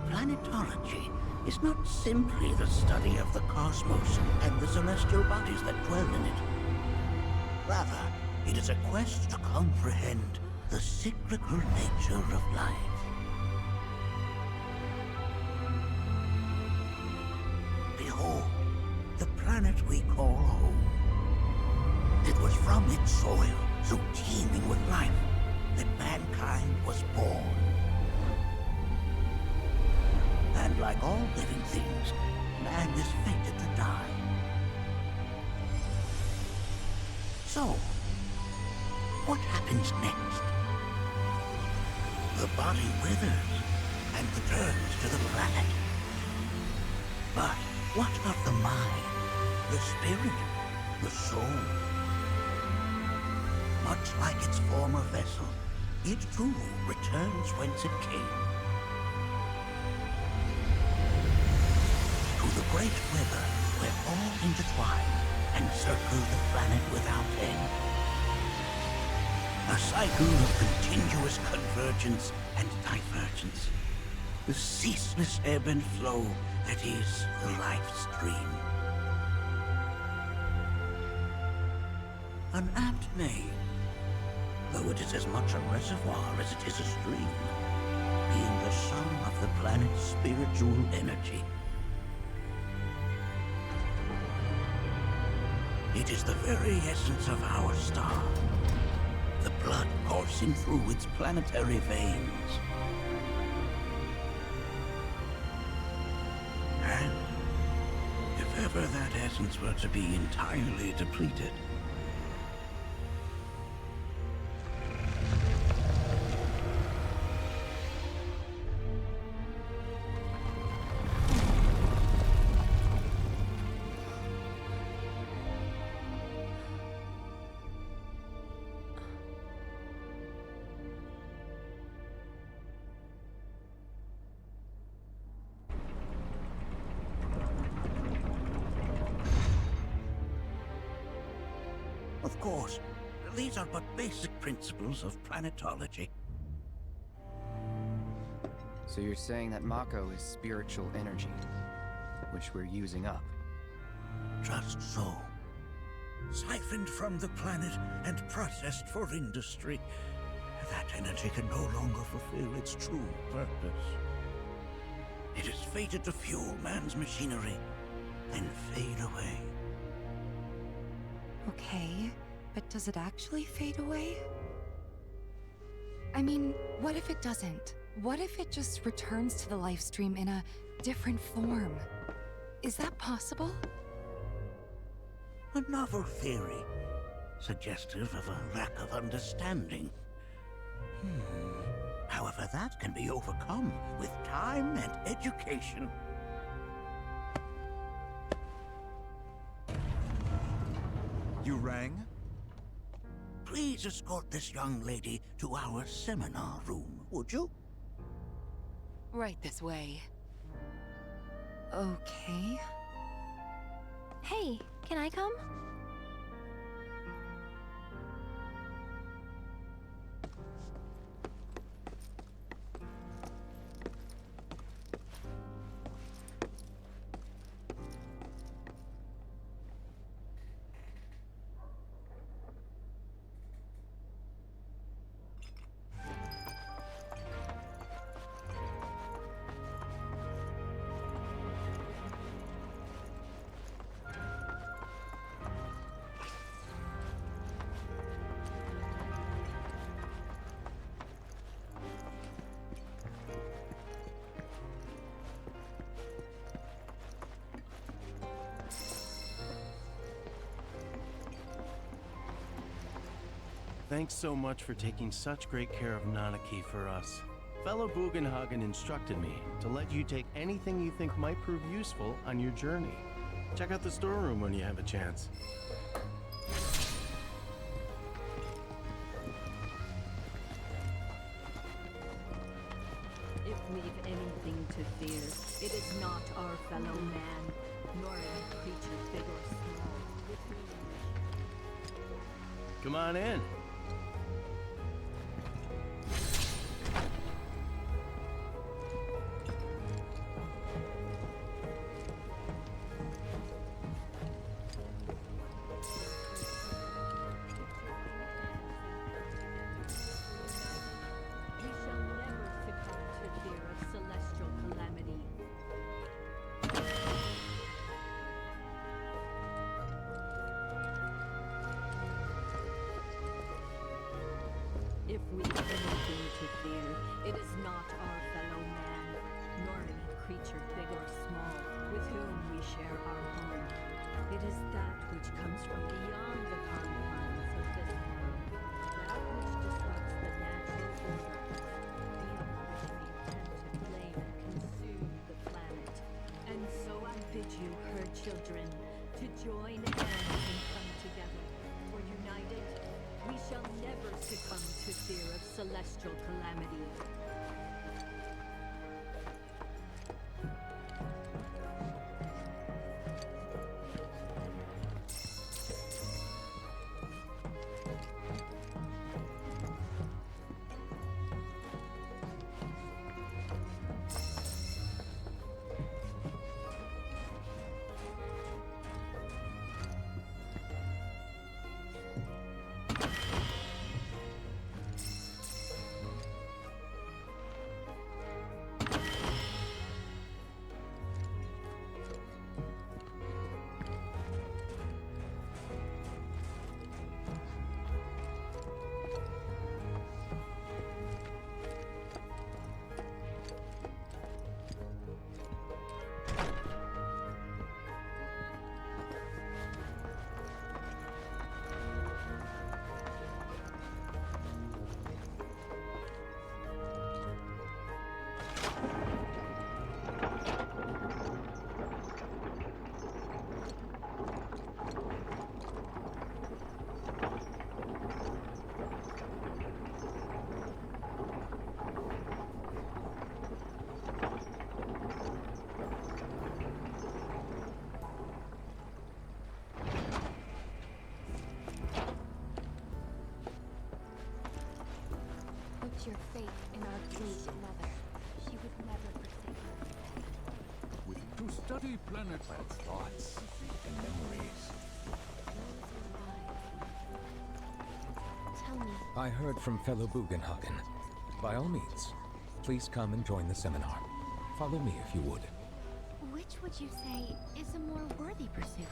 Planetology is not simply the study of the cosmos and the celestial bodies that dwell in it. Rather, it is a quest to comprehend the cyclical nature of life. Behold, the planet we call home. It was from its soil, so teeming with life, that mankind was born. And like all living things, man is fated to die. So, what happens next? The body withers and returns to the planet. But what of the mind, the spirit, the soul? Much like its former vessel, it too returns whence it came. To the great river where all intertwine and circle the planet without end. A cycle of continuous convergence and divergence. The ceaseless ebb and flow that is the life stream. An apt name, though it is as much a reservoir as it is a stream, being the sum of the planet's spiritual energy. It is the very essence of our star, the blood coursing through its planetary veins. And if ever that essence were to be entirely depleted, of course, these are but basic principles of planetology. So you're saying that Mako is spiritual energy, which we're using up? Just so. Siphoned from the planet and processed for industry, that energy can no longer fulfill its true purpose. It is fated to fuel man's machinery, then fade away. Okay, but does it actually fade away? I mean, what if it doesn't? What if it just returns to the life stream in a different form? Is that possible? A novel theory, suggestive of a lack of understanding. However, that can be overcome with time and education. You rang? Please escort this young lady to our seminar room, would you? Right this way. Okay. Hey, can I come? Thanks so much for taking such great care of Nanaki for us. Fellow Bugenhagen instructed me to let you take anything you think might prove useful on your journey. Check out the storeroom when you have a chance. If we've anything to fear, it is not our fellow man, nor any creature big or small. Come on in. If we've anything to fear, it is not our fellow man, nor any creature big or small, with whom we share our home. It is that which comes from beyond the confines of this world, that which disrupts the natural order, beyond which we attempt to claim and consume the planet. And so I bid you, her children, to join hands and come together, for united, we shall never succumb to fear of celestial calamity. Put your faith in our great mother. She would never forsake us. To study planets and thoughts and memories. Tell me, I heard from fellow Bugenhagen. By all means, please come and join the seminar. Follow me if you would. which would you say is a more worthy pursuit?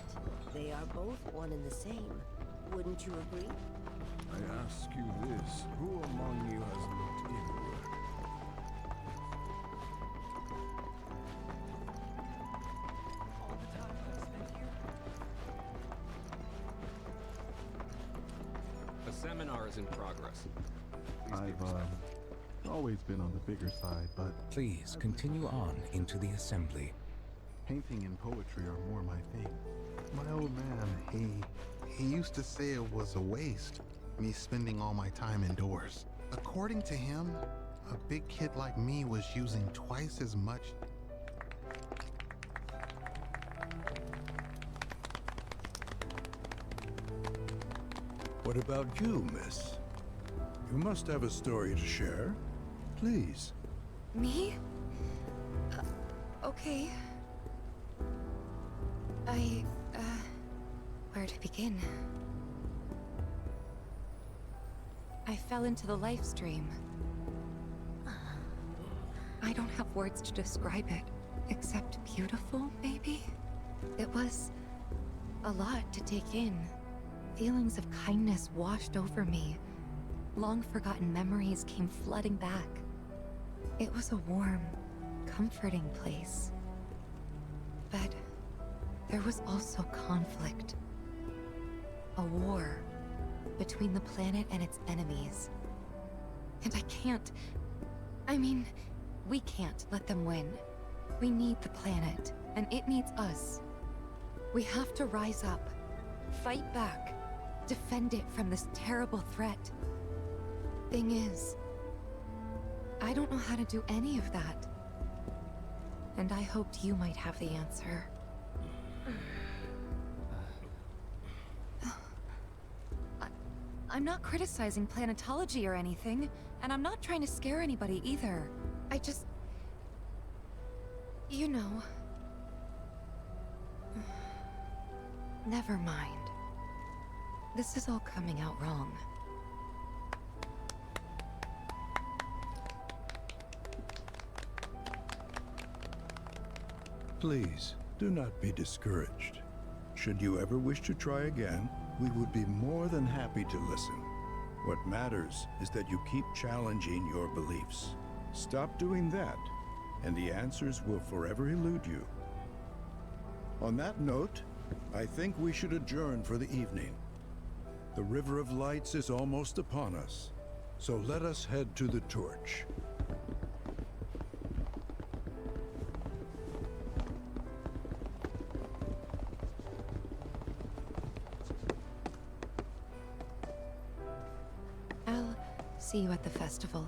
They are both one and the same. Wouldn't you agree? I ask you this, who among you has looked inward? The seminar is in progress. I've always been on the bigger side, but Please continue on into the assembly. painting and poetry are more my thing. My old man, He used to say it was a waste, me spending all my time indoors. According to him, a big kid like me was using twice as much. What about you, miss? You must have a story to share. Please. Me? Okay. Where to begin? I fell into the life stream. I don't have words to describe it, except beautiful, maybe? It was a lot to take in. Feelings of kindness washed over me. Long-forgotten memories came flooding back. It was a warm, comforting place. But there was also conflict. A war between the planet and its enemies. And we can't let them win. We need the planet, and it needs us. We have to rise up, fight back, defend it from this terrible threat. Thing is, I don't know how to do any of that. And I hoped you might have the answer. I'm not criticizing planetology or anything, and I'm not trying to scare anybody either. I just... you know... Never mind. This is all coming out wrong. Please, do not be discouraged. Should you ever wish to try again, we would be more than happy to listen. What matters is that you keep challenging your beliefs. Stop doing that, and the answers will forever elude you. On that note, I think we should adjourn for the evening. The River of Lights is almost upon us, so let us head to the torch. I'll see you at the festival.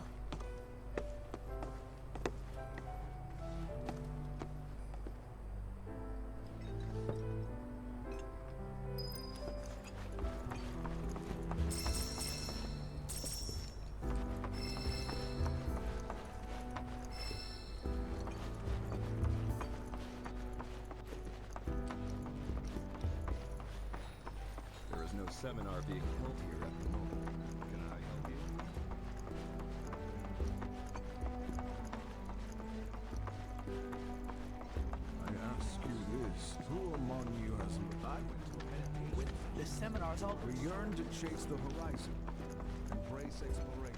There is no seminar being held here at the moment. Can I help you? I ask you this, who among you has... I went to a with the seminars all... We yearn to chase the horizon, embrace exploration.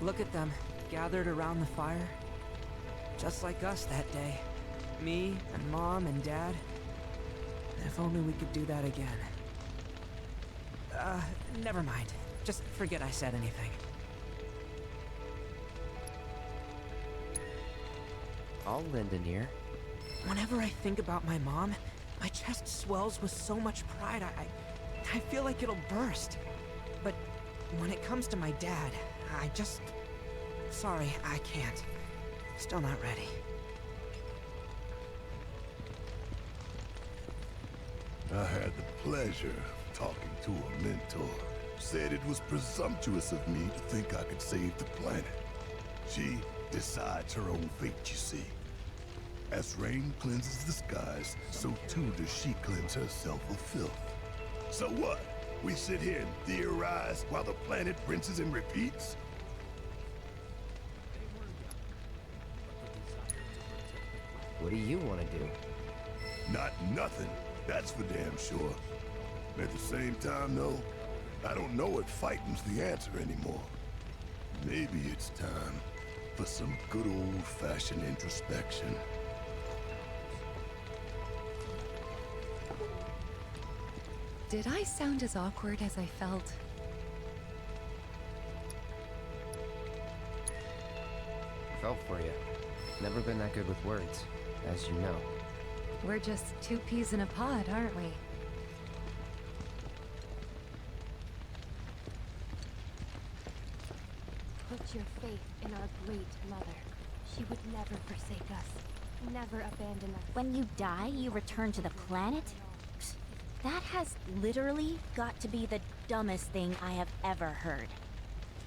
Look at them, gathered around the fire. Just like us that day. Me, and Mom, and Dad. If only we could do that again. Never mind. Just forget I said anything. I'll lend an ear. Whenever I think about my mom, my chest swells with so much pride, I feel like it'll burst. But when it comes to my dad, I just... Sorry, I can't. Still not ready. I had the pleasure of talking to a mentor. Said it was presumptuous of me to think I could save the planet. She decides her own fate, you see. As rain cleanses the skies, so too does she cleanse herself of filth. So what? We sit here and theorize while the planet rinses and repeats? What do you want to do? Not nothing, that's for damn sure. At the same time, though, I don't know if fighting's the answer anymore. Maybe it's time for some good old-fashioned introspection. Did I sound as awkward as I felt? Felt for you. Never been that good with words, as you know. We're just two peas in a pod, aren't we? Put your faith in our great mother. She would never forsake us, never abandon us. When you die, you return to the planet? Psst, that has literally got to be the dumbest thing I have ever heard.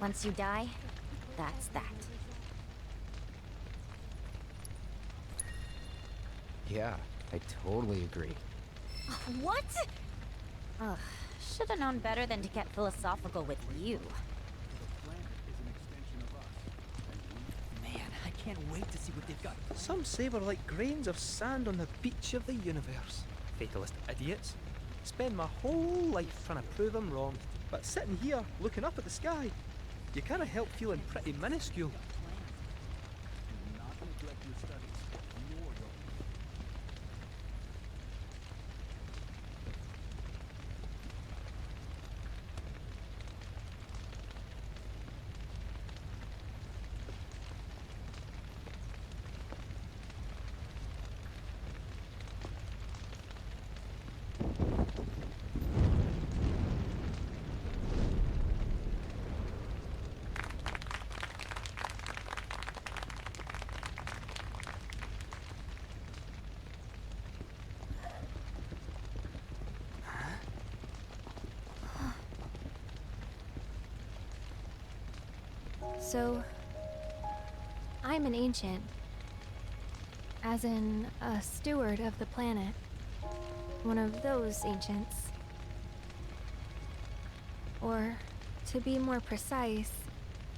Once you die, that's that. Yeah, I totally agree. What? Ugh, should have known better than to get philosophical with you. Man, I can't wait to see what they've got. Some say we're like grains of sand on the beach of the universe. Fatalist idiots. Spend my whole life trying to prove them wrong, but sitting here, looking up at the sky, you can't help feeling pretty minuscule. So, I'm an ancient. As in, a steward of the planet. One of those ancients. Or, to be more precise,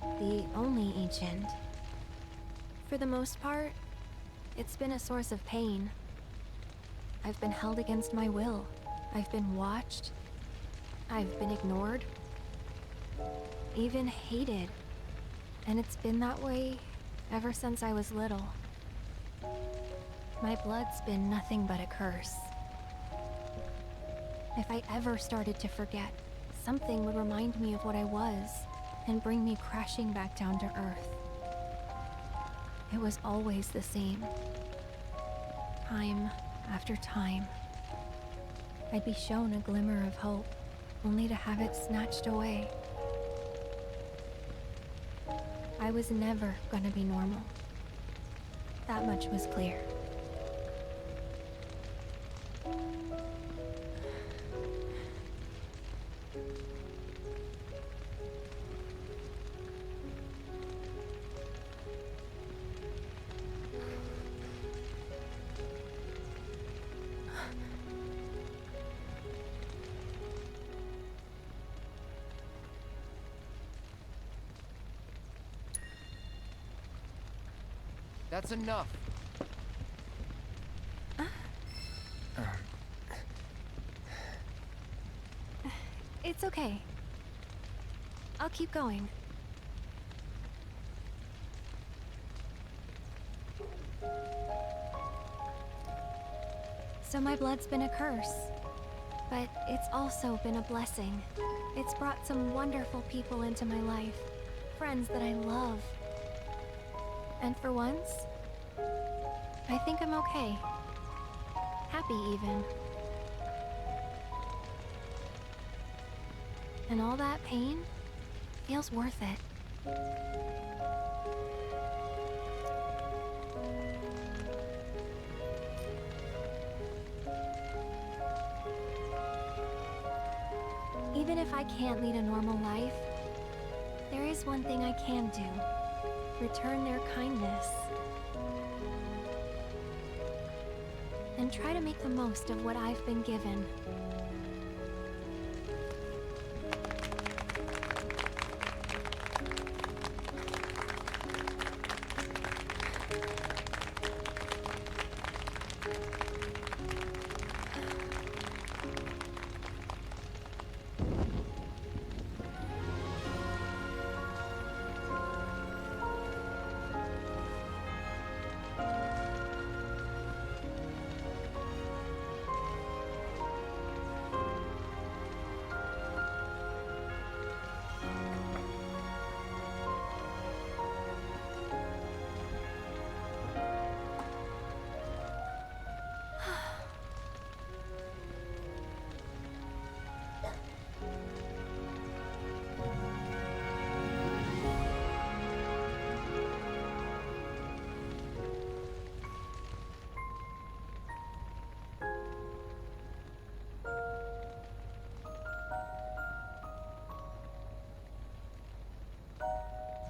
the only ancient. For the most part, it's been a source of pain. I've been held against my will. I've been watched. I've been ignored. Even hated. And it's been that way ever since I was little. My blood's been nothing but a curse. If I ever started to forget, something would remind me of what I was and bring me crashing back down to earth. It was always the same. Time after time. I'd be shown a glimmer of hope, only to have it snatched away. I was never gonna be normal. That much was clear. That's enough. It's okay. I'll keep going. So my blood's been a curse, but it's also been a blessing. It's brought some wonderful people into my life, friends that I love. And for once, I think I'm okay. Happy even. And all that pain feels worth it. Even if I can't lead a normal life, there is one thing I can do. return their kindness, and try to make the most of what I've been given.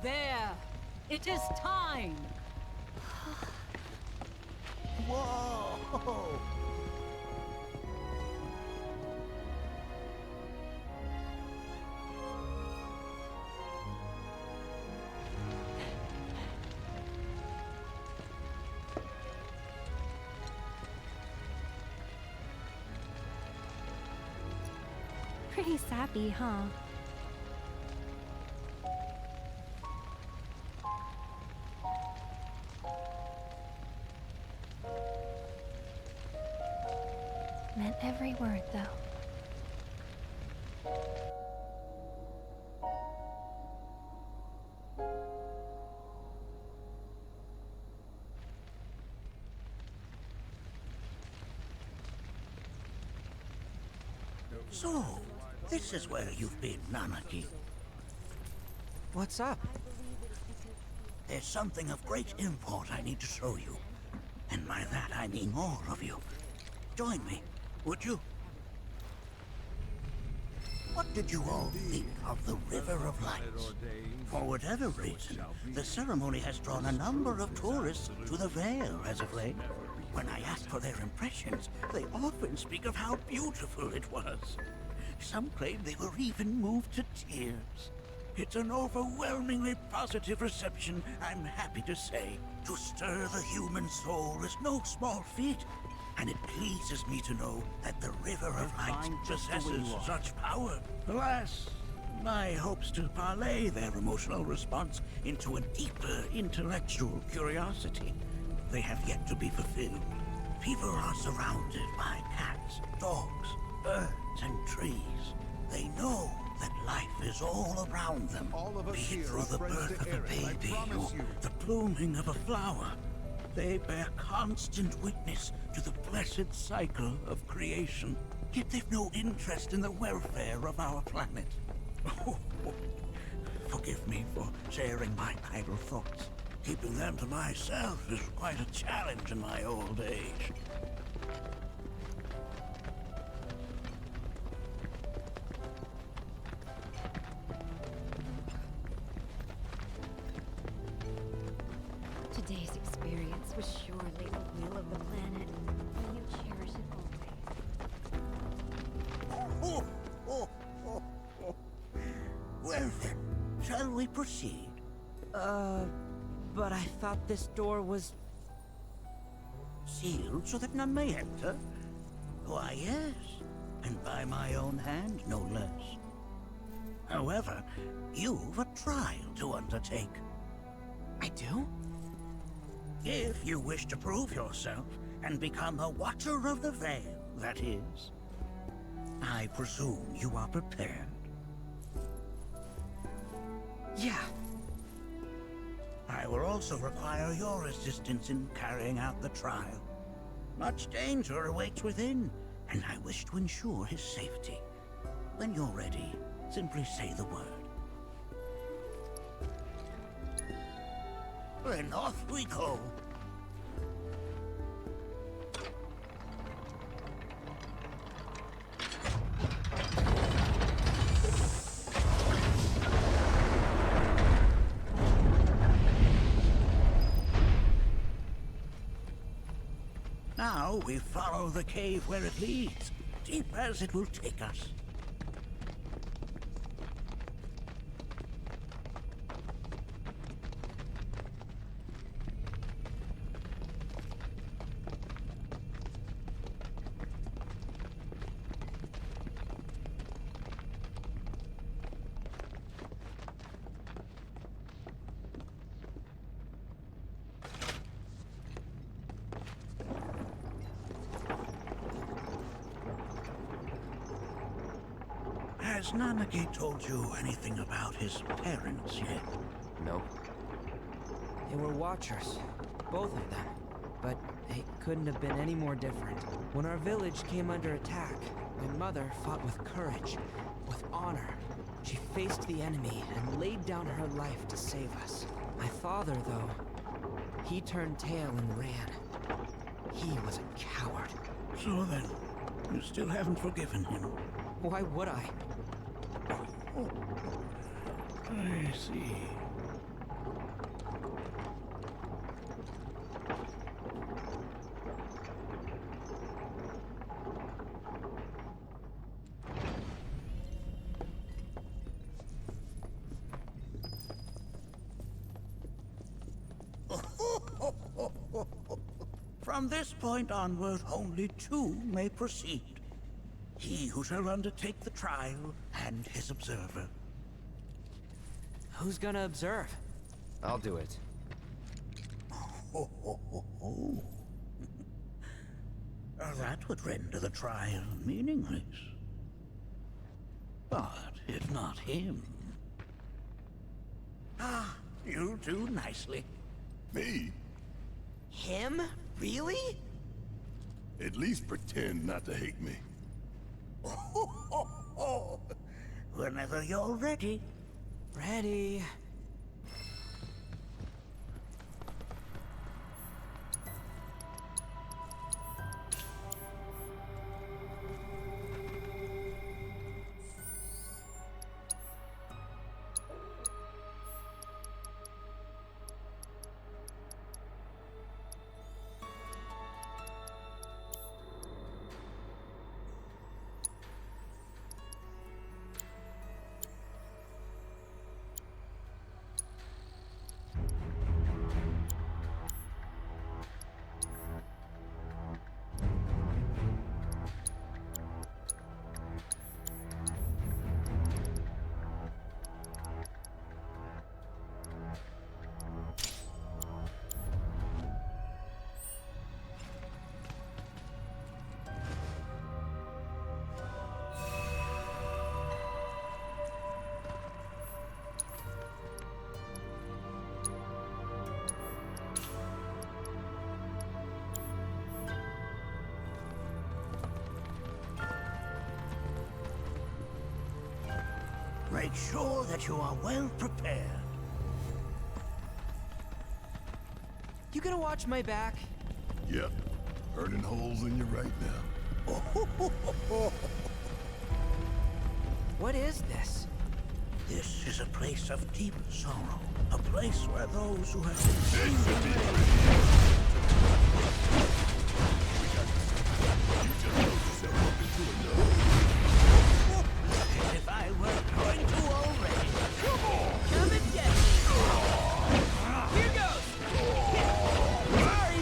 There! It is time! Whoa! Pretty sappy, huh? Meant every word, though. So, this is where you've been, Nanaki. What's up? There's something of great import I need to show you. And by that I mean all of you. Join me, would you? What did you all think of the River of Lights? For whatever reason, the ceremony has drawn a number of tourists to the Vale as of late. When I ask for their impressions, they often speak of how beautiful it was. Some claim they were even moved to tears. It's an overwhelmingly positive reception, I'm happy to say. To stir the human soul is no small feat, and it pleases me to know that the River of Light possesses such power. Alas, my hopes to parlay their emotional response into a deeper intellectual curiosity, they have yet to be fulfilled. People are surrounded by cats, dogs, birds, and trees. They know that life is all around them, be it through the birth of a baby or the blooming of a flower. They bear constant witness to the blessed cycle of creation, yet they've no interest in the welfare of our planet. Forgive me for sharing my idle thoughts. Keeping them to myself is quite a challenge in my old age. Today's experience was surely the will of the planet. May you cherish it always. Well then, shall we proceed? But I thought this door was... Sealed so that none may enter? Why, yes. And by my own hand, no less. However, you've a trial to undertake. I do? If you wish to prove yourself and become a Watcher of the Vale, that is. I presume you are prepared. Yeah. I will also require your assistance in carrying out the trial. Much danger awaits within, and I wish to ensure his safety. When you're ready, simply say the word. Then off we go. So we follow the cave where it leads, deep as it will take us. Has Nanaki told you anything about his parents yet? No. They were watchers, both of them. But they couldn't have been any more different. When our village came under attack, my mother fought with courage, with honor. She faced the enemy and laid down her life to save us. My father, though, he turned tail and ran. He was a coward. So then, you still haven't forgiven him? Why would I? Oh, I see. From this point onward, only two may proceed. He who shall undertake the trial, and his observer. Who's gonna observe? I'll do it. That would render the trial meaningless. But if not him... Ah, you'll do nicely. Me? Him? Really? At least pretend not to hate me. Whenever you're ready. Ready. Make sure that you are well prepared. You gonna watch my back? Yep. Burning holes in you right now. What is this? This is a place of deep sorrow. A place where those who have been If I were going to already. Come on! Come and get me! Here goes! Sorry!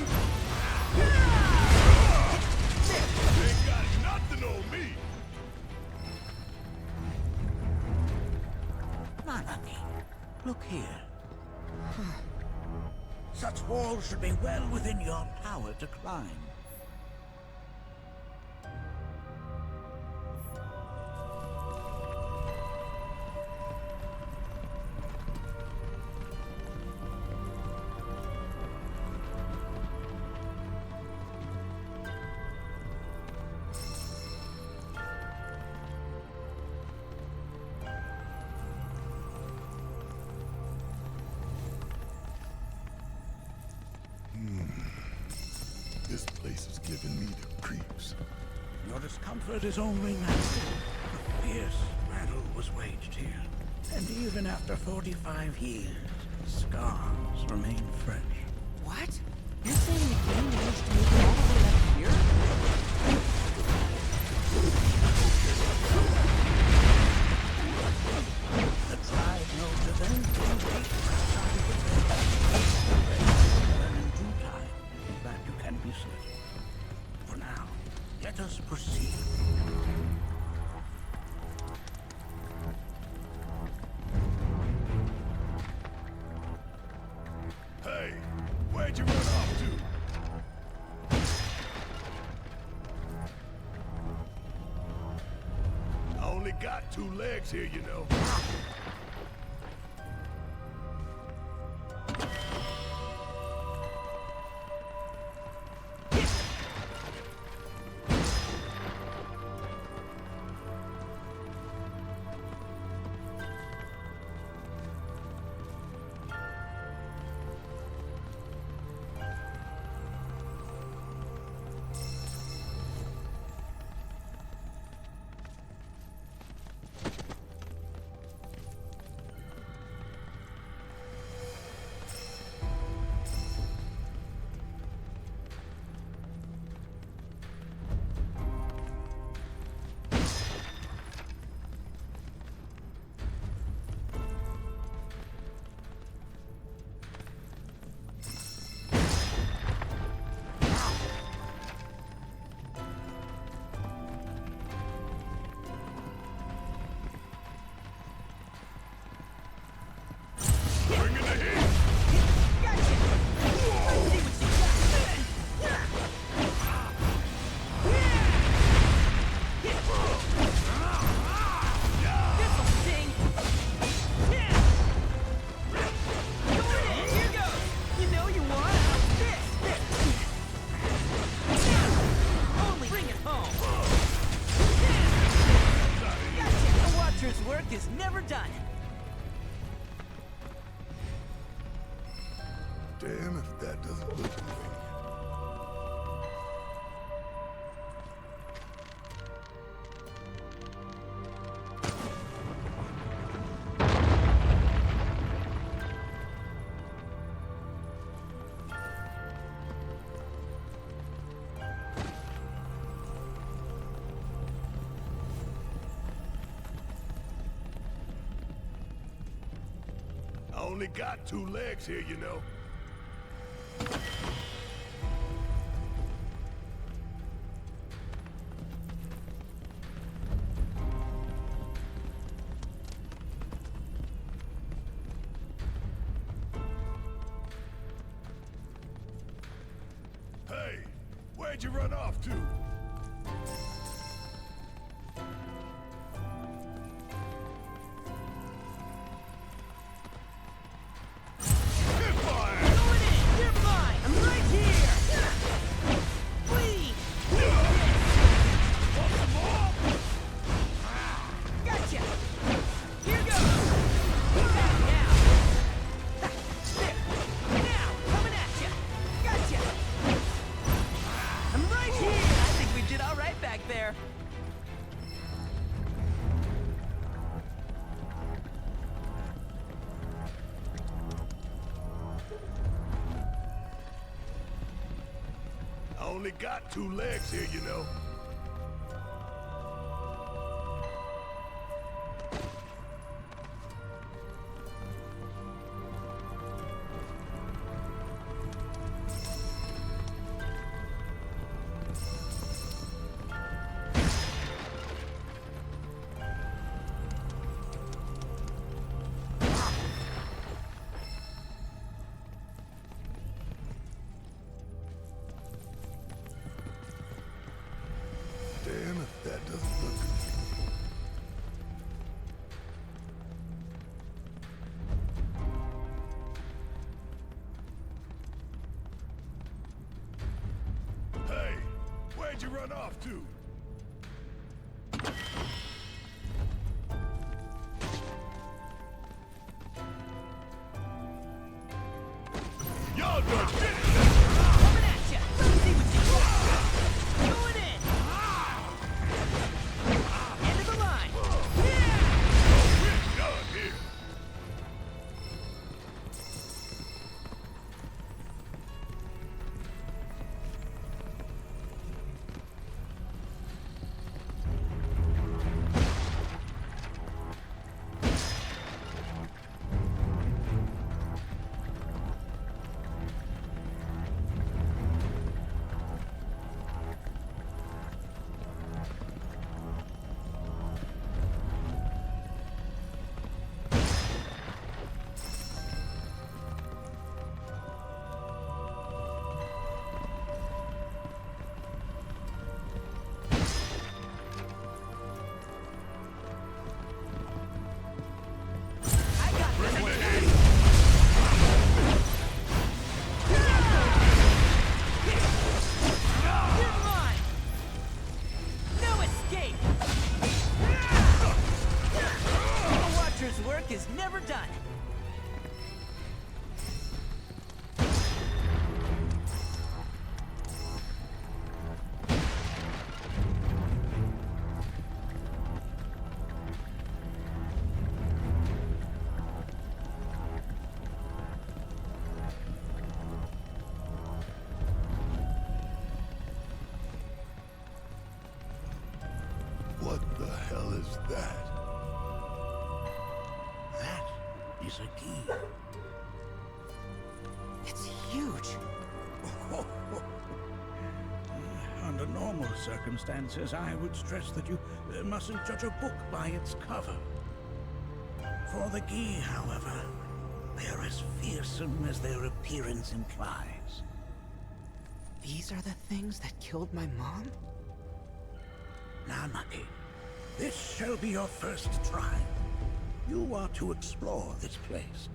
They got nothing on me! Nanaki, look here. Such walls should be well within your power to climb. This place is giving me the creeps. Your discomfort is only natural. A fierce battle was waged here. And even after 45 years, scars remain fresh. What? You're saying the game managed to make it all the way up here? two legs here, you know. Damn if that doesn't look convenient. I only got two legs here, you know. Hey, where'd you run off to? I only got two legs here, you know. Damn if that doesn't look convenient. Hey, where'd you run off to? Y'all done did it! Coming at ya! Let me see what you got! Going in! End of the line! Yeah! We're done here! work is never done. What the hell is that? That is a key. It's huge. Under normal circumstances, I would stress that you mustn't judge a book by its cover. For the Gi, however, they are as fearsome as their appearance implies. These are the things that killed my mom? Nanaki, this shall be your first trial. You are to explore this place.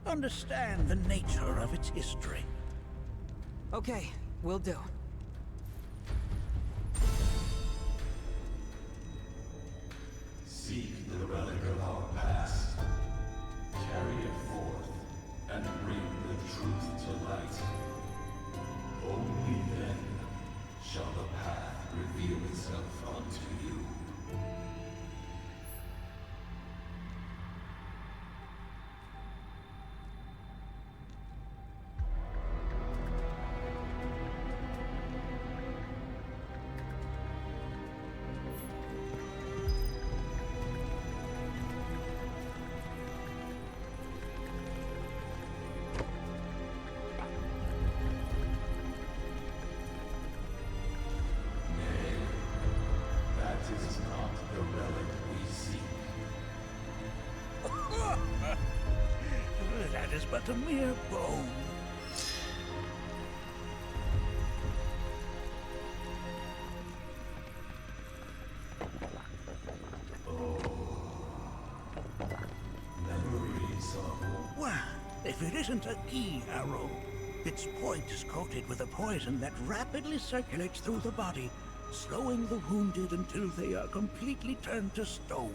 Understand the nature of its history. Okay, will do. Seek the relic of our past. Carry it forth and bring the truth to light. Only then shall the path reveal itself unto you. Is not the relic we seek. That is but a mere bone. Memories of... Well, if it isn't a Gi arrow, its point is coated with a poison that rapidly circulates through the body, slowing the wounded until they are completely turned to stone.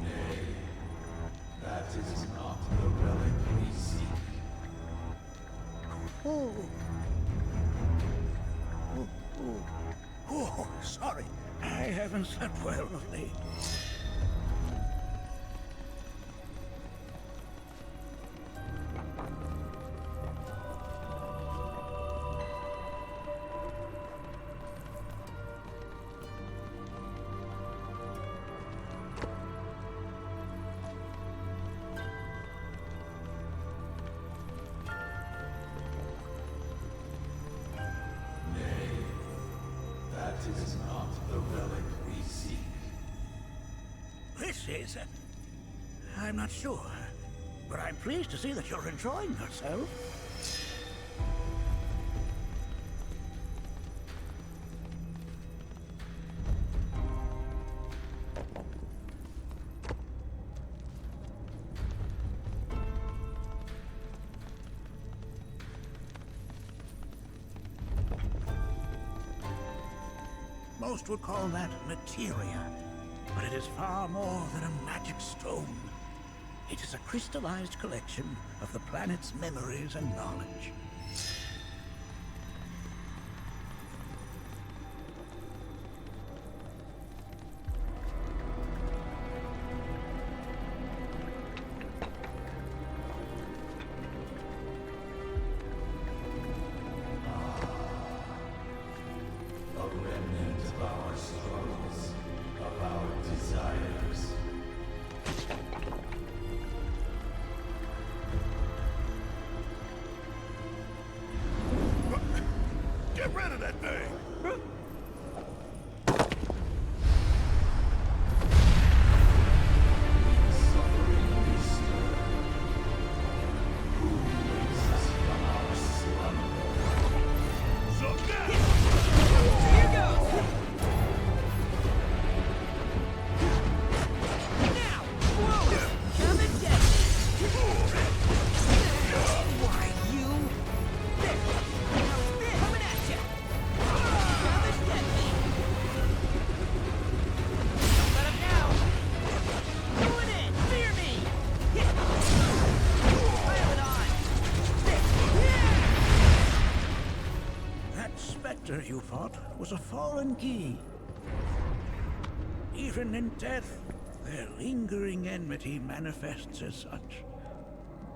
Nay, that is not the relic we seek. Oh. Oh, sorry. I haven't slept well of late. That is not the relic we seek. This is... I'm not sure, but I'm pleased to see that you're enjoying yourself. Most would call that materia, but it is far more than a magic stone. It is a crystallized collection of the planet's memories and knowledge. A remnant of our struggles, of our desires. thought was a foreign key. Even in death, their lingering enmity manifests as such.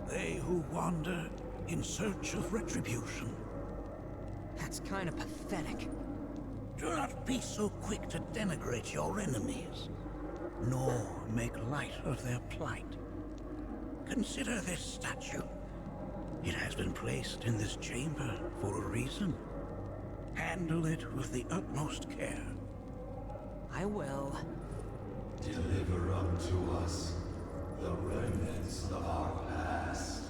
They who wander in search of retribution. That's kind of pathetic. Do not be so quick to denigrate your enemies, nor make light of their plight. Consider this statue. It has been placed in this chamber for a reason. Handle it with the utmost care. I will. Deliver unto us the remnants of our past.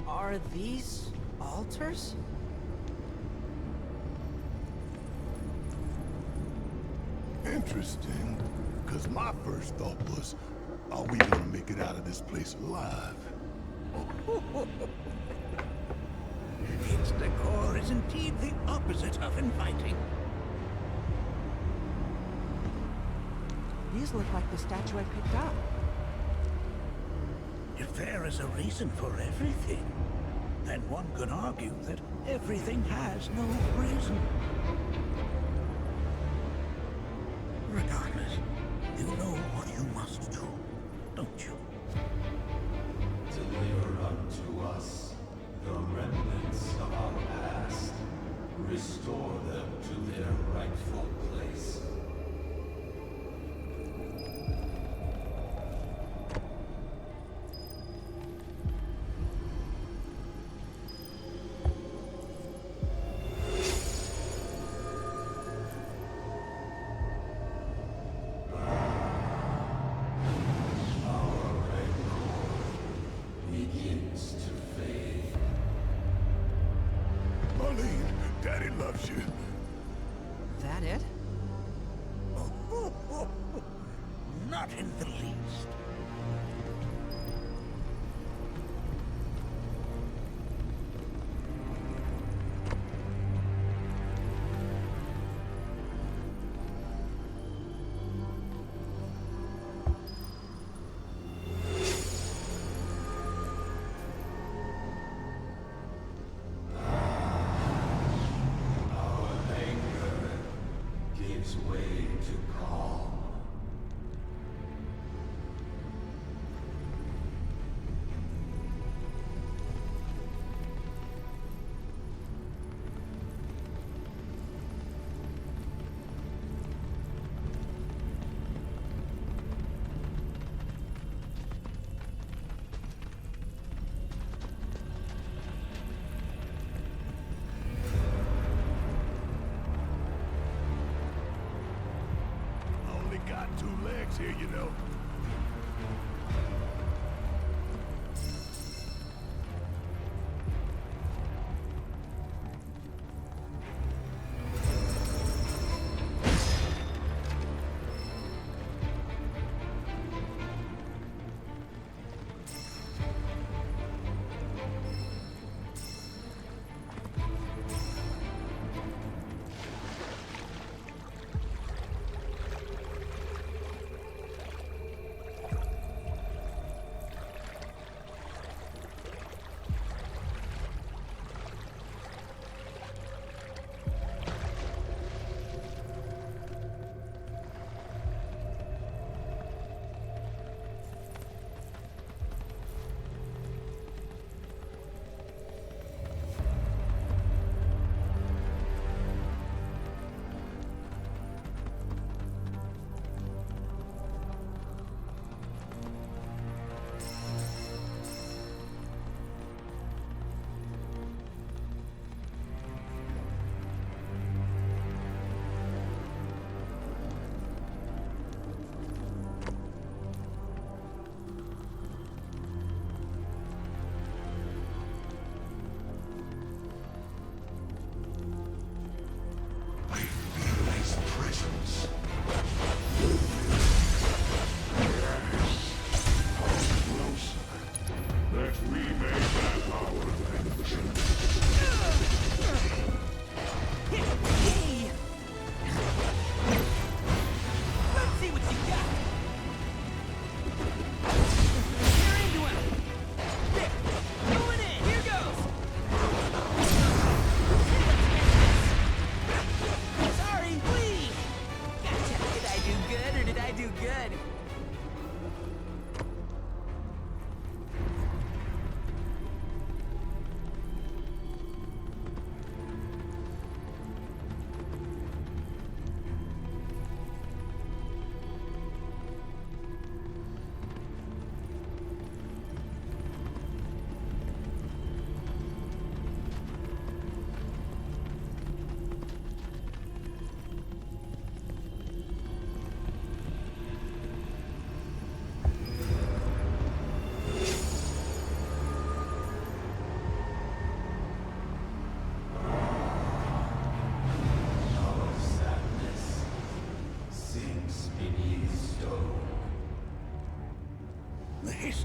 Are these altars? Interesting, because my first thought was, are we gonna make it out of this place alive? Its decor is indeed the opposite of inviting. These look like the statue I picked up. If there is a reason for everything, then one could argue that everything has no reason. Regardless, you know what you must do, don't you? Deliver unto us the remnants of our past. Restore them to their rightful place. Daddy loves you. That it? Not in the least. Way to calm. Got 2 legs here, you know.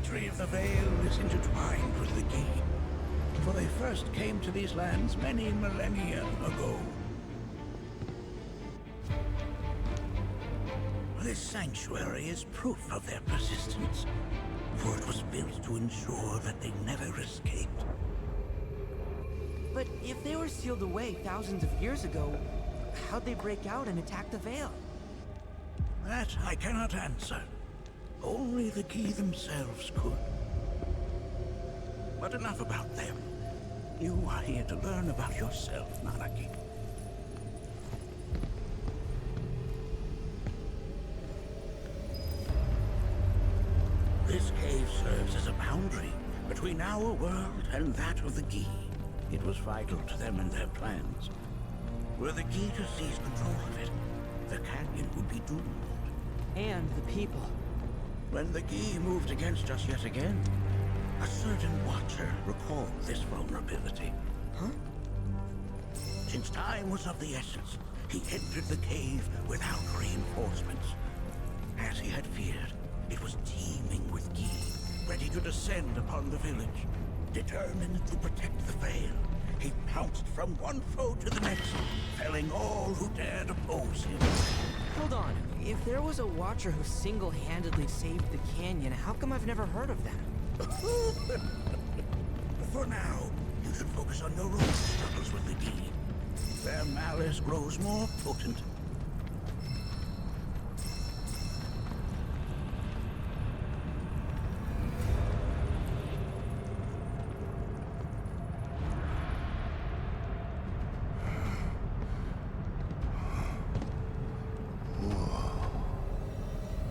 history of the Vale is intertwined with the Gi, for they first came to these lands many millennia ago. This sanctuary is proof of their persistence, for it was built to ensure that they never escaped. But if they were sealed away thousands of years ago, how'd they break out and attack the Vale? That I cannot answer. Only the Gi themselves could. But enough about them. You are here to learn about yourself, Nanaki. This cave serves as a boundary between our world and that of the Gi. It was vital to them and their plans. Were the Gi to seize control of it, the canyon would be doomed. And the people. When the Gi moved against us yet again, a certain Watcher recalled this vulnerability. Huh? Since time was of the essence, he entered the cave without reinforcements. As he had feared, it was teeming with Gi, ready to descend upon the village. Determined to protect the Vale, he pounced from one foe to the next, felling all who dared oppose him. Hold on. If there was a Watcher who single-handedly saved the canyon, how come I've never heard of them? For now, you should focus on your own struggles with the Gi. Their malice grows more potent.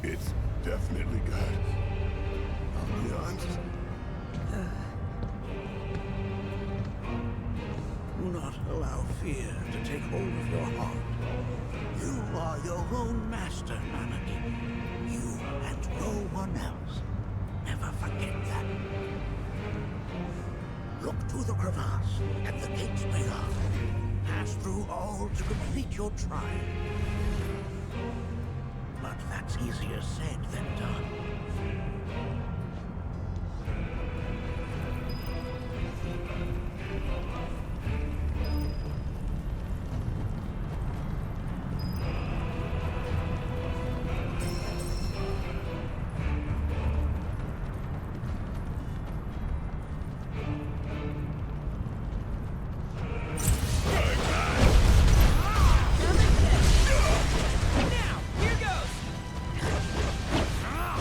It's definitely good. I'll be honest. Do not allow fear to take hold of your heart. You are your own master, Nanaki. You and no one else. Never forget that. Look to the crevasse and the gates beyond. Pass through all to complete your trial. But that's easier said than done.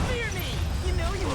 Fear me! You know you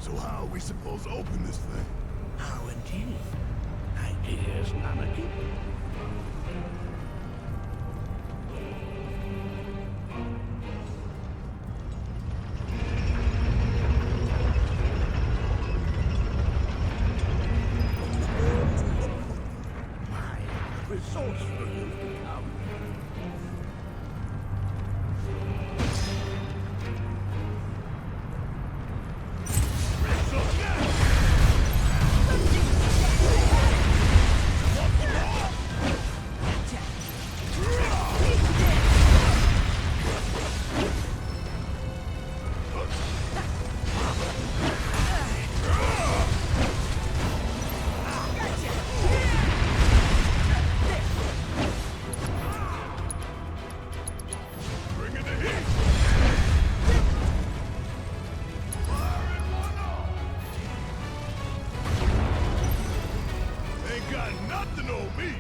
So how are we supposed to open this thing? How indeed? Ideas, Nanaki? Resourceful you've become. Ain't got nothing on me!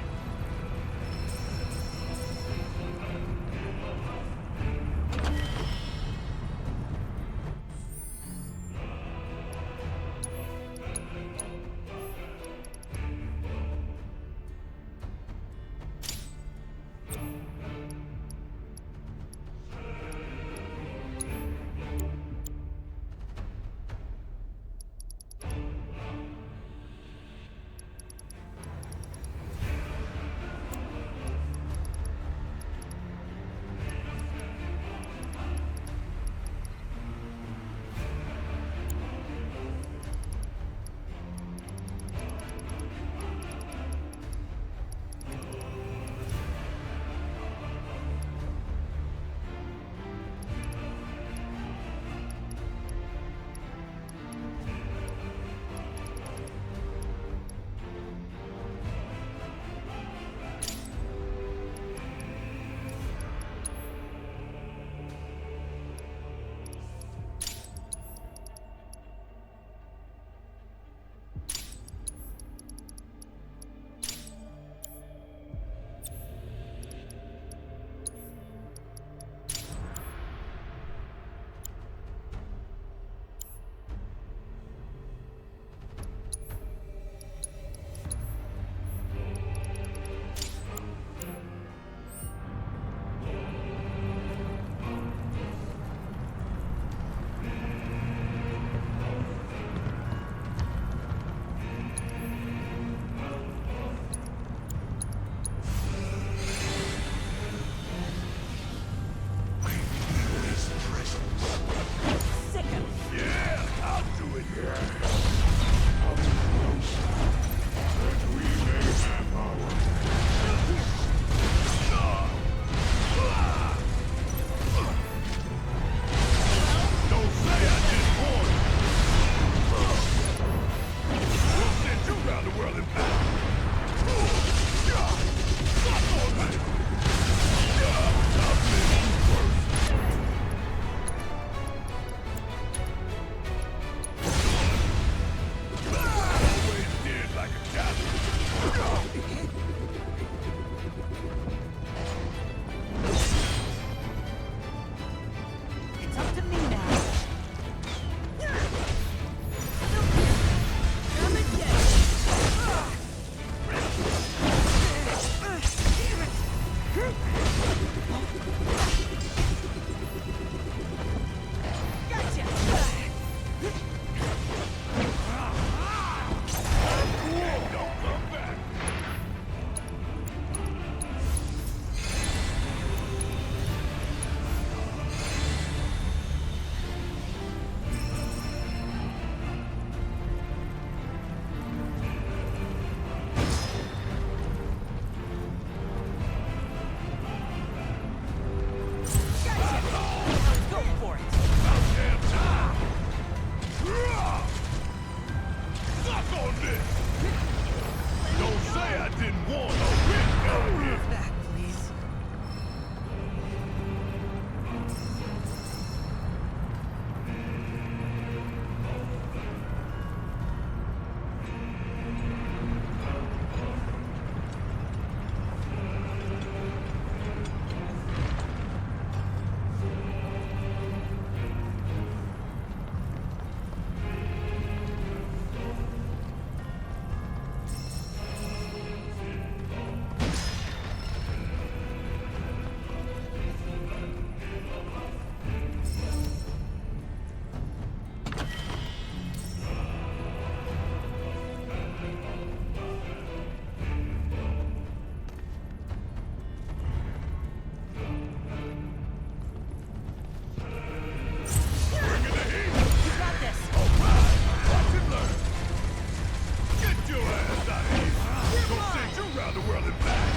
running back.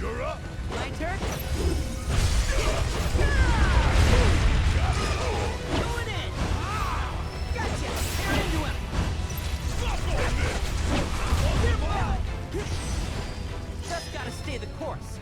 You're up. My turn? Going in! Gotcha! Tear into him! Just gotta stay the course.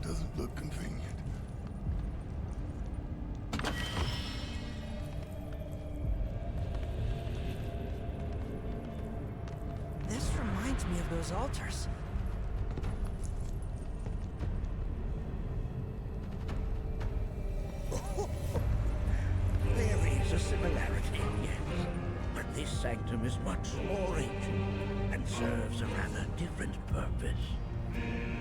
That doesn't look convenient. This reminds me of those altars. There is a similarity, yes. But this sanctum is much more ancient and serves a rather different purpose.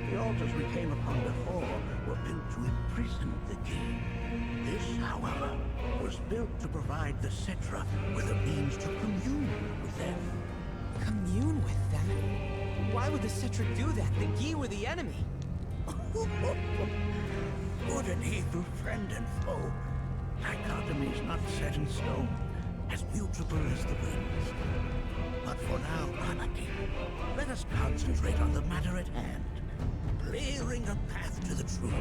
The altars we came upon before were built to imprison the key. This, however, was built to provide the Cetra with a means to commune with them. Commune with them? Why would the Cetra do that? The Gi were the enemy. Good and evil, friend and foe. Dichotomy is not set in stone, as mutable as the winds. But for now, Anarchy, let us concentrate on the matter at hand, clearing a path to the truth.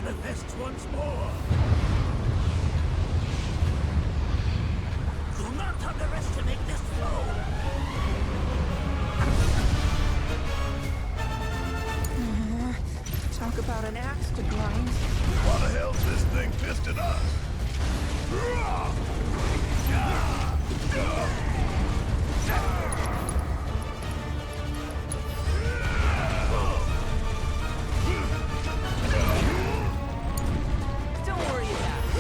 manifests once more. Do not underestimate this flow. Talk about an axe to grind. Why the hell's this thing pissed at us? Don't worry about it.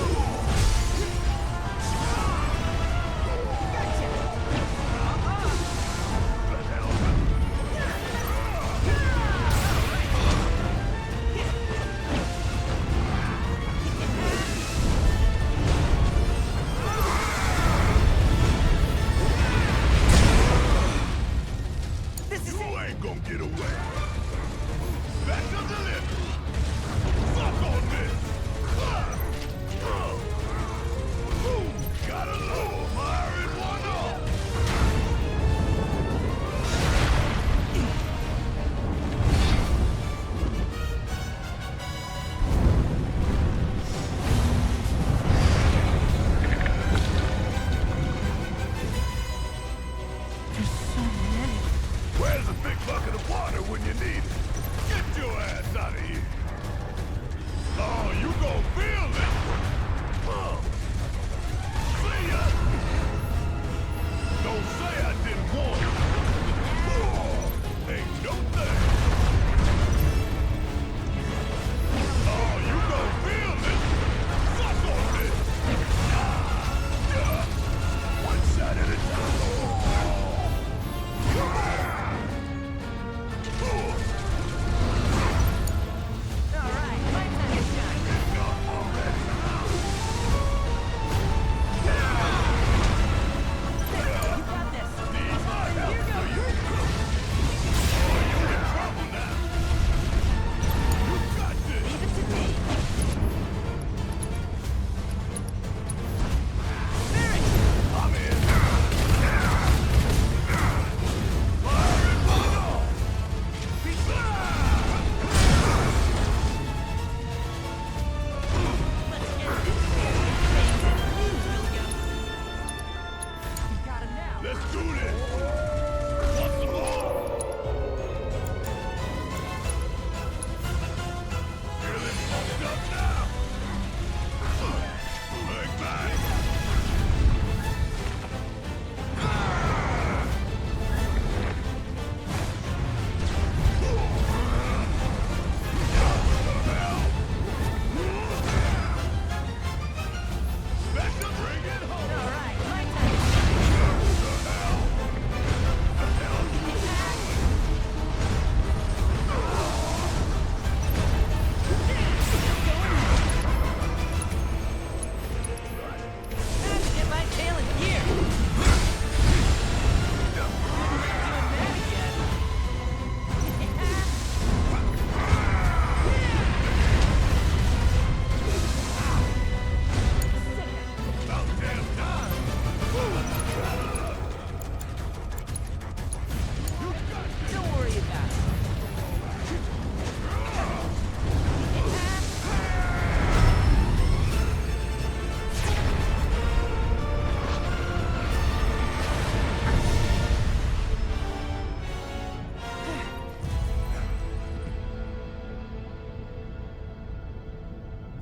You ain't gonna get away. Special delivery. Fuck on this. Boom. Gotta lower. Firing one off. There's so many. Where's a big bucket of water when you need it? Get your ass out of here. Oh, you gon' feel it. See ya. Don't say I didn't warn you. Ain't no thing. Oh, you gon' feel it. Suck on this. One shot at a time. Alright, my time to shine. You got this. Here goes. Leave it to me. Spirit! I'm in. Got him now. Let's do this. Want some more? Feeling pumped up now. Bang, bang. Special, bring it home. Alright, my time to Time to get my tail in gear. Doing that again. About damn time. Don't worry about it.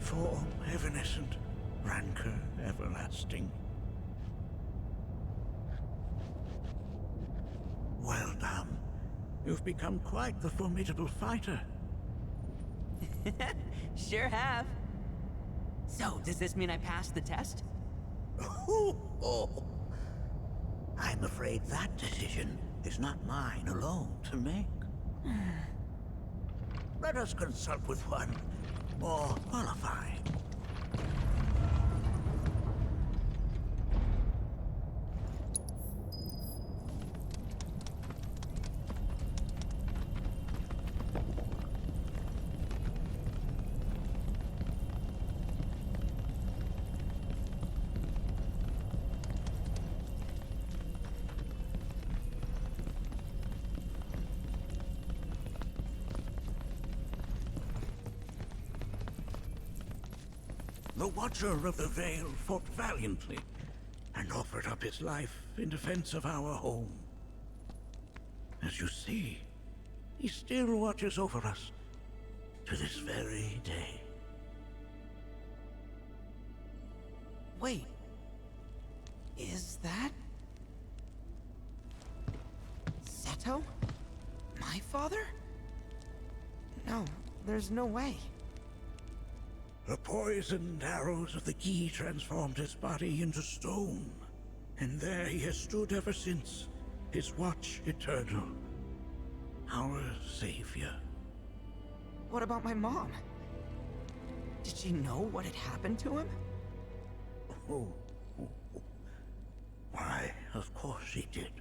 Form evanescent, rancor everlasting. Well done. You've become quite the formidable fighter. Sure have. So, does this mean I passed the test? I'm afraid that decision is not mine alone to make. Let us consult with one more qualified. the Watcher of the Veil fought valiantly and offered up his life in defense of our home. As you see, he still watches over us to this very day. Wait. Is that... Seto? My father? No, there's no way. The poisoned arrows of the Gi transformed his body into stone, and there he has stood ever since, his watch eternal. Our savior. What about my mom? Did she know what had happened to him? Oh. Why, of course she did.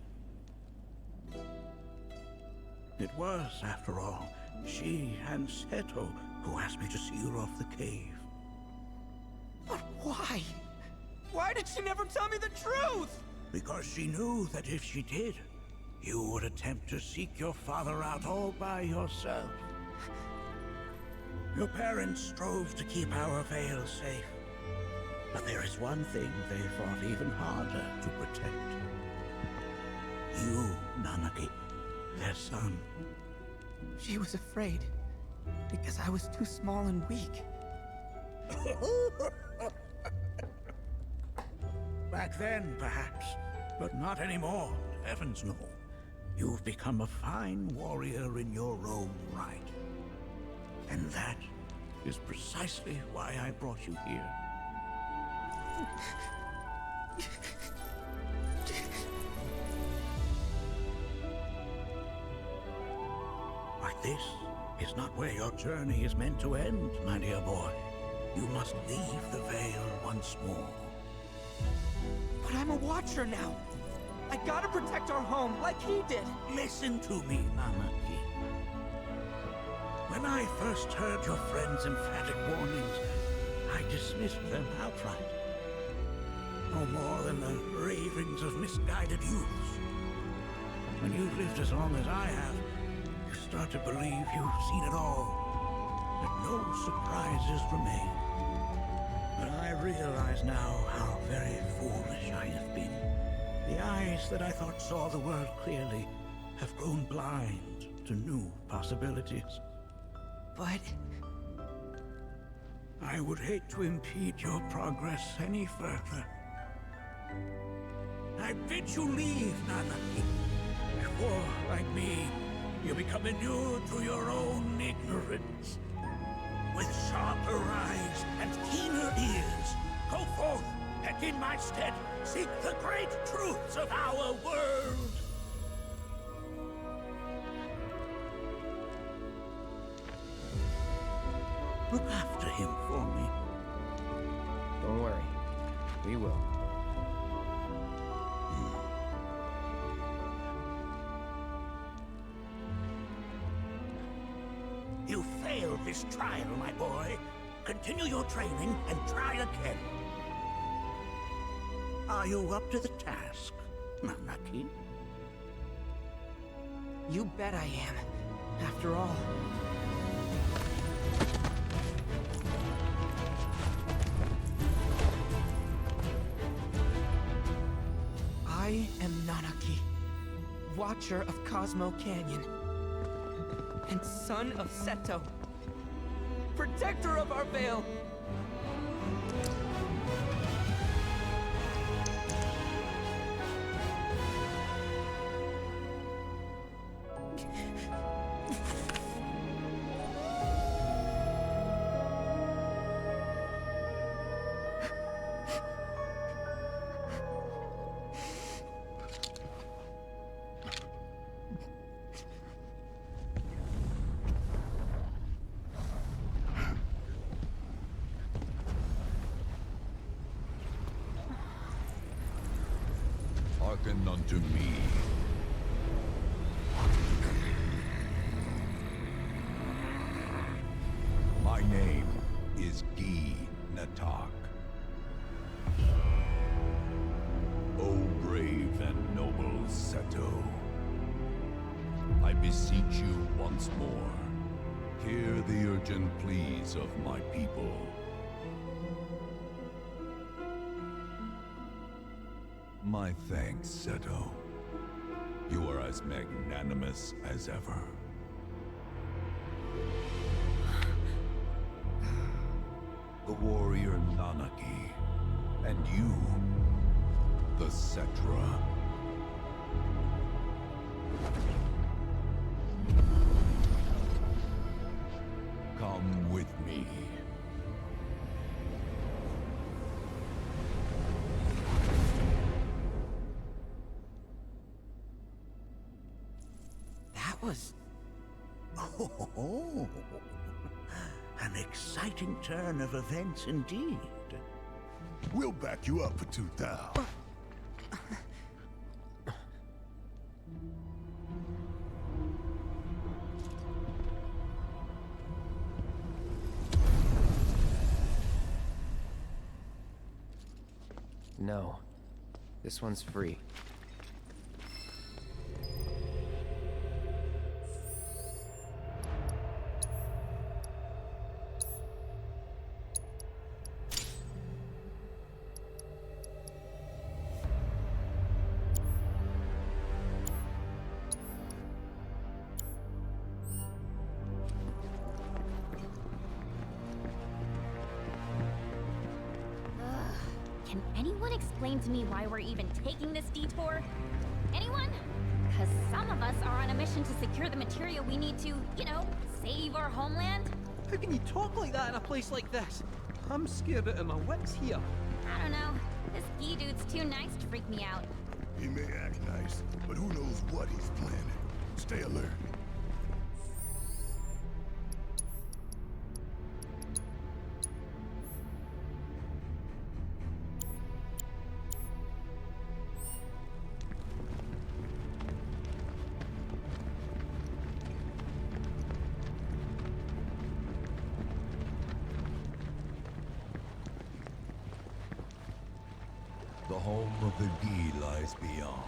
It was, after all, she and Seto who asked me to seal off the cave. But why? Why did she never tell me the truth? Because she knew that if she did, you would attempt to seek your father out all by yourself. Your parents strove to keep our veil safe. But there is one thing they fought even harder to protect. You, Nanaki, their son. She was afraid, because I was too small and weak. Back then, perhaps, but not anymore, heavens no. You've become a fine warrior in your own right. And that is precisely why I brought you here. But this is not where your journey is meant to end, my dear boy. You must leave the Veil once more. But I'm a Watcher now. I gotta protect our home, like he did. Listen to me, Nanaki. When I first heard your friend's emphatic warnings, I dismissed them outright. No more than the ravings of misguided youths. When you've lived as long as I have, you start to believe you've seen it all, that no surprises remain. But I realize now how very foolish I have been. The eyes that I thought saw the world clearly have grown blind to new possibilities. But... I would hate to impede your progress any further. I bid you leave, Nanaki, before, like me, you become inured to your own ignorance. With sharper eyes and keener ears, go forth and in my stead seek the great truths of our world. Look after him for me. Don't worry. We will. You failed this trial, my boy. Continue your training and try again. Are you up to the task, Nanaki? You bet I am. After all... I am Nanaki, Watcher of Cosmo Canyon, and son of Seto, protector of our veil. Hearken unto me. My name is Gi Natak. O brave and noble Seto, I beseech you once more, hear the urgent pleas of my people. My thanks, Seto. You are as magnanimous as ever. The warrior Nanaki, and you, the Cetra. Come with me. That was... Oh, an exciting turn of events indeed. We'll back you up for 2,000. No. This one's free. Can anyone explain to me why we're even taking this detour? Anyone? Because some of us are on a mission to secure the material we need to, you know, save our homeland. How can you talk like that in a place like this? I'm scared out of my wits here. I don't know. This ski dude's too nice to freak me out. He may act nice, but who knows what he's planning. Stay alert. The home of the Gi lies beyond.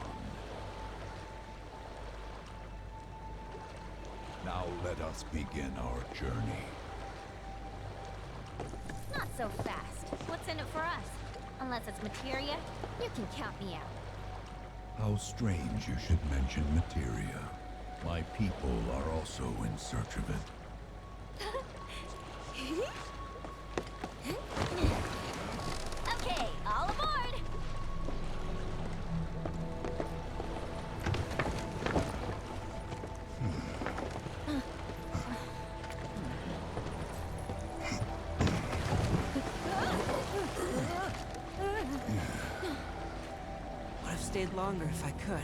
Now let us begin our journey. Not so fast. What's in it for us? Unless it's materia, you can count me out. How strange you should mention materia. My people are also in search of it. Okay, all aboard! Would have stayed longer if I could,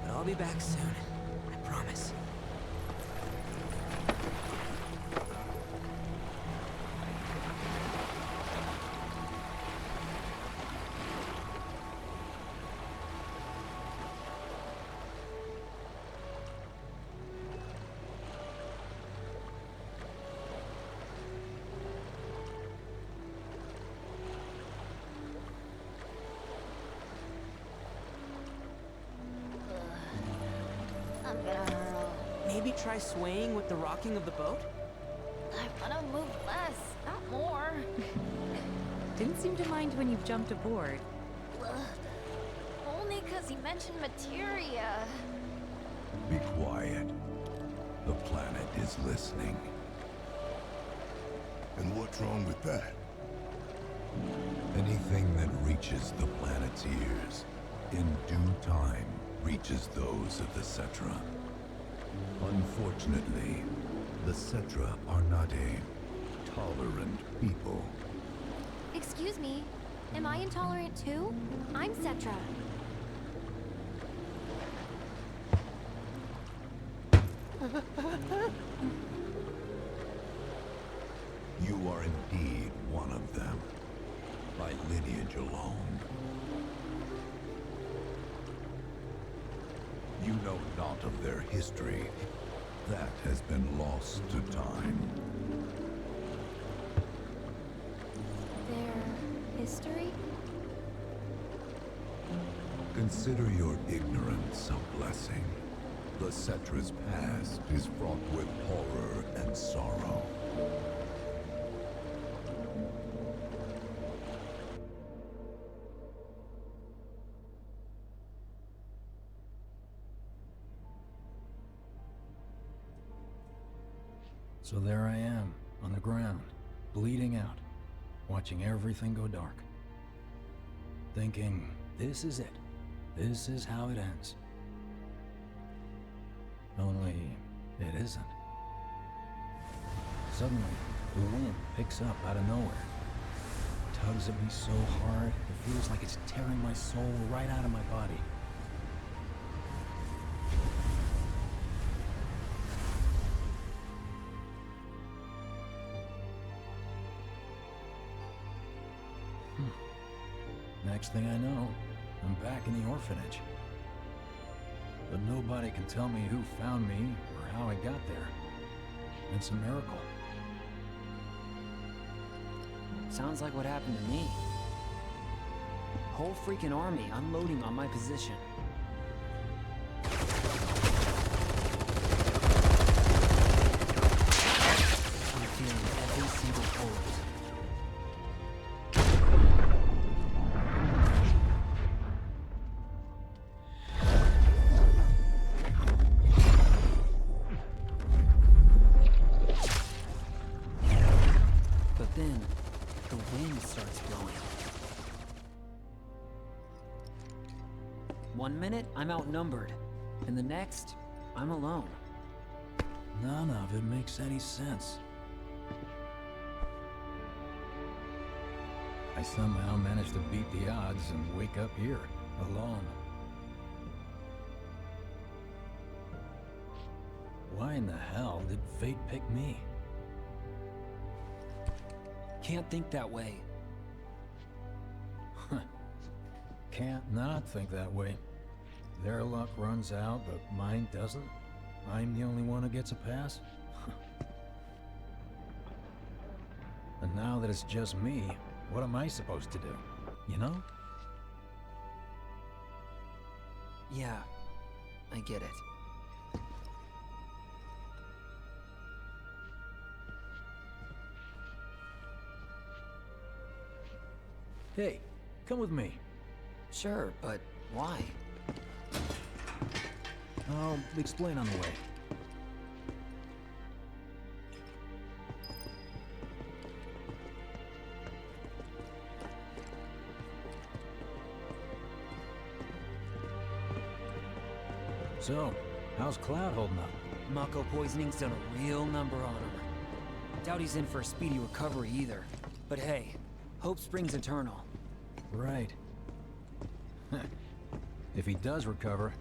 but I'll be back soon. I promise. I'm gonna hurl. Maybe try swaying with the rocking of the boat? I wanna move less, not more. Didn't seem to mind when you jumped aboard. Ugh. Only because he mentioned materia. Be quiet. The planet is listening. And what's wrong with that? Anything that reaches the planet's ears, in due time, reaches those of the Cetra. Unfortunately, the Cetra are not a tolerant people. Excuse me, am I intolerant too? I'm Cetra. You are indeed one of them, by lineage alone. You know not of their history. That has been lost to time. Their history? Consider your ignorance a blessing. The Cetra's past is fraught with horror and sorrow. So there I am, on the ground, bleeding out, watching everything go dark. Thinking, this is it. This is how it ends. Only, it isn't. Suddenly, the wind picks up out of nowhere. Tugs at me so hard, it feels like it's tearing my soul right out of my body. Next thing I know, I'm back in the orphanage. But nobody can tell me who found me or how I got there. It's a miracle. Sounds like what happened to me. Whole freaking army unloading on my position. I'm feeling every single pulse. But then, the wind starts blowing. 1 minute, I'm outnumbered. And the next, I'm alone. None of it makes any sense. I somehow managed to beat the odds and wake up here, alone. Why in the hell did fate pick me? Can't think that way. Can't not think that way. Their luck runs out, but mine doesn't. I'm the only one who gets a pass. And now that it's just me, what am I supposed to do? You know? Yeah, I get it. Hey, come with me. Sure, but why? I'll explain on the way. So, how's Cloud holding up? Mako poisoning's done a real number on him. Doubt he's in for a speedy recovery either. But hey, hope springs eternal. Right. If he does recover,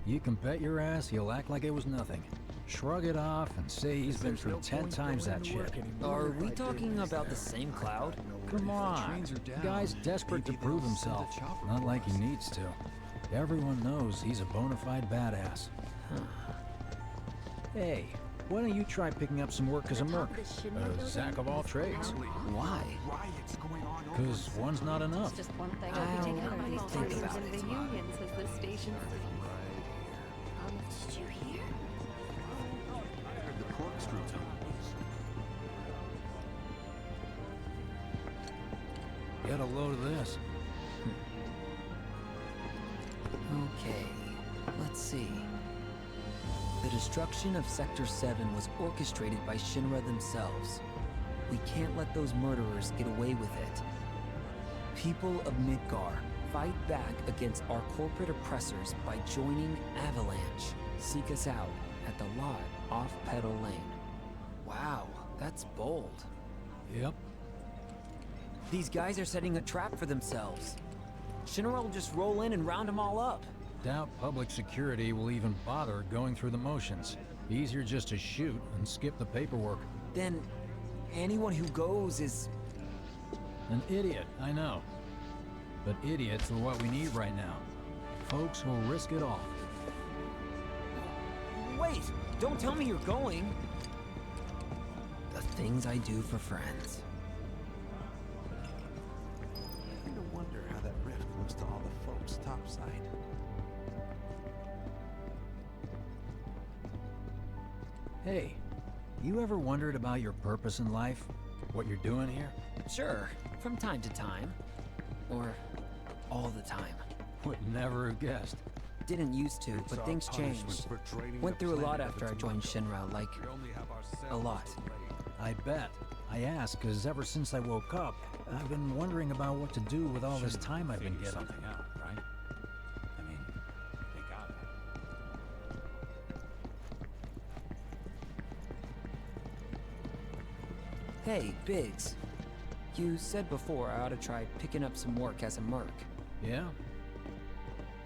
you can bet your ass he'll act like it was nothing. Shrug it off and say he's been through 10 times that shit. Are we talking about the same Cloud? Come on. The guy's desperate to prove himself. Not like he needs to. Everyone knows he's a bona fide badass. Hey, why don't you try picking up some work as a merc? A Zack of all trades. Why? Because one's not enough. Just one thing I'll think about think about it. the unions as the station. Did you hear? I heard the corkscrew tunnels. Get a load of this. Okay, let's see. The destruction of Sector 7 was orchestrated by Shinra themselves. We can't let those murderers get away with it. People of Midgar, fight back against our corporate oppressors by joining Avalanche. Seek us out at the lot off Petal Lane. Wow, that's bold. Yep. These guys are setting a trap for themselves. Shinra will just roll in and round them all up. Doubt public security will even bother going through the motions. Easier just to shoot and skip the paperwork. Then, anyone who goes is... An idiot, I know. But idiots are what we need right now. Folks who'll risk it all. Wait! Don't tell me you're going! The things I do for friends. I wonder how that rift looks to all the folks topside. Hey, you ever wondered about your purpose in life? What you're doing here? Sure, from time to time. Or all the time. Would never have guessed. Didn't used to, but things changed. Went through a lot after I joined Shinra, like A lot. I bet. I ask because ever since I woke up, I've been wondering about what to do with all this time I've been getting. Something out, right? I mean, they got it. Hey, Biggs. You said before I ought to try picking up some work as a merc. Yeah?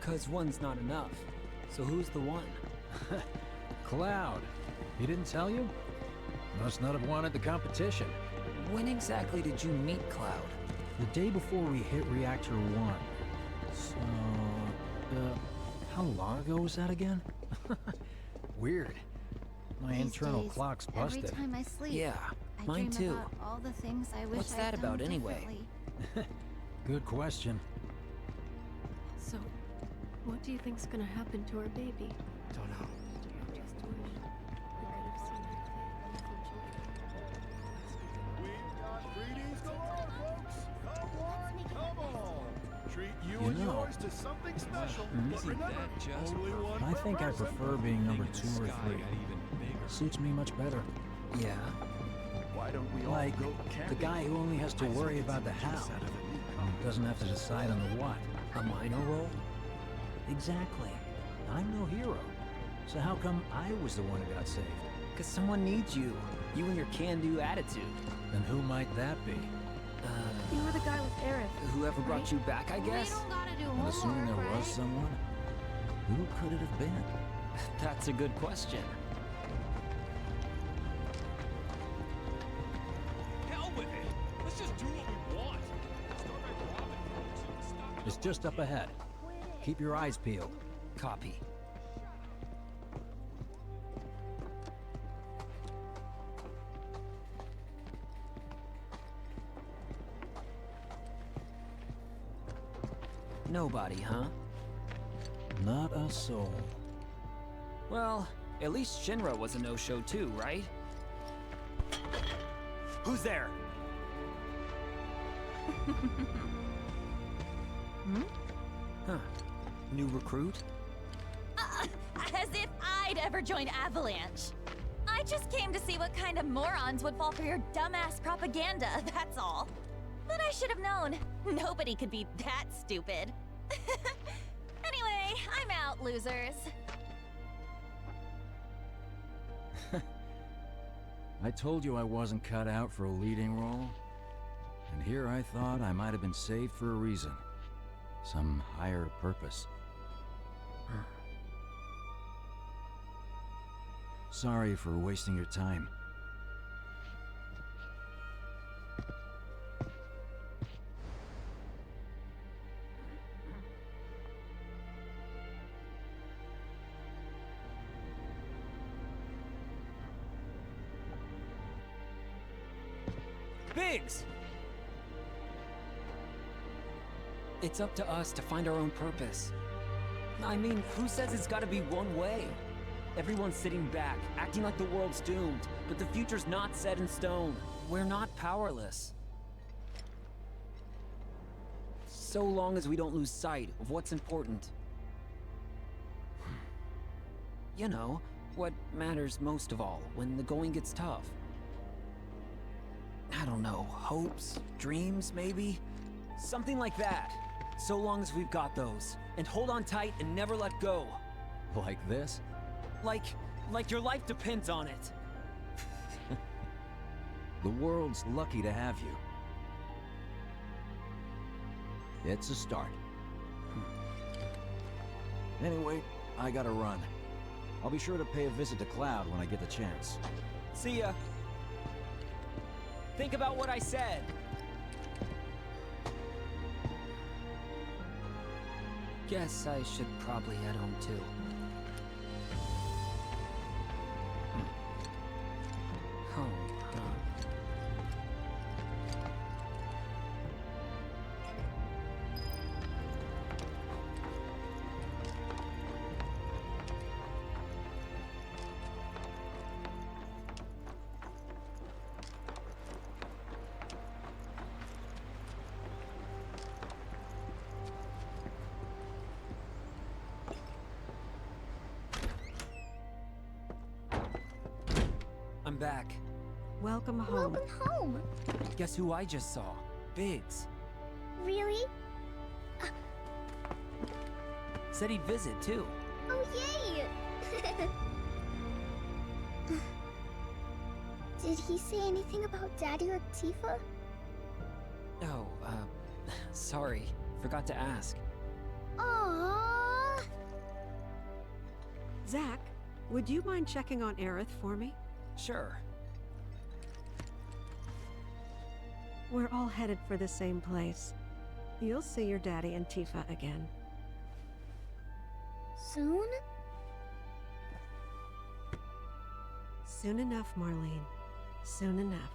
'Cause one's not enough. So who's the one? Cloud. He didn't tell you? Must not have wanted the competition. When exactly did you meet Cloud? The day before we hit Reactor 1. So, how long ago was that again? Weird. My These internal days, clock's busted. Every time I sleep, Yeah, I mine dream too. about all the things I wish What's I'd that done about anyway? differently. Good question. So, what do you think's gonna happen to our baby? Don't know. Just wish we could have seen her Greetings galore, folks! Come on! Treat you, You and know, yours to something special. But isn't remember, that just only one I per think I person. prefer being number 2 or 3. Suits me much better. Yeah. Why don't we Like, all go the camping? guy who only has to worry about the how, and doesn't have to decide on the what. A minor role? Exactly. I'm no hero. So how come I was the one who got saved? 'Cause someone needs you. You and your can-do attitude. And who might that be? You were the guy with Aerith. Whoever brought you back, I guess? We don't gotta do And assuming there homework, was right? someone, who could it have been? That's a good question. Hell with it. Let's just do what we want. Start by robbing folks and stop. It's just up ahead. Keep your eyes peeled. Copy. Nobody, huh? Not a soul. Well, at least Shinra was a no-show too, right? Who's there? Huh. New recruit? As if I'd ever join Avalanche. I just came to see what kind of morons would fall for your dumbass propaganda, that's all. But I should have known. Nobody could be that stupid. Anyway, I'm out, losers. I told you I wasn't cut out for a leading role. And here I thought I might have been saved for a reason. Some higher purpose. Sorry for wasting your time. Biggs! It's up to us to find our own purpose. I mean, who says it's gotta be one way? Everyone's sitting back, acting like the world's doomed, but the future's not set in stone. We're not powerless. So long as we don't lose sight of what's important. You know, what matters most of all when the going gets tough. I don't know, hopes, dreams, maybe? Something like that. So long as we've got those. And hold on tight and never let go. Like this? Like your life depends on it. The world's lucky to have you. It's a start. Anyway, I gotta run. I'll be sure to pay a visit to Cloud when I get the chance. See ya. Think about what I said. Guess I should probably head home too. Home, huh? back. Welcome home. Welcome home. Guess who I just saw? Biggs. Really? Said he'd visit, too. Oh, yay! Did he say anything about Daddy or Tifa? Oh, sorry. Forgot to ask. Aww. Zach, would you mind checking on Aerith for me? Sure. We're all headed for the same place. You'll see your daddy and Tifa again. Soon? Soon enough, Marlene. Soon enough.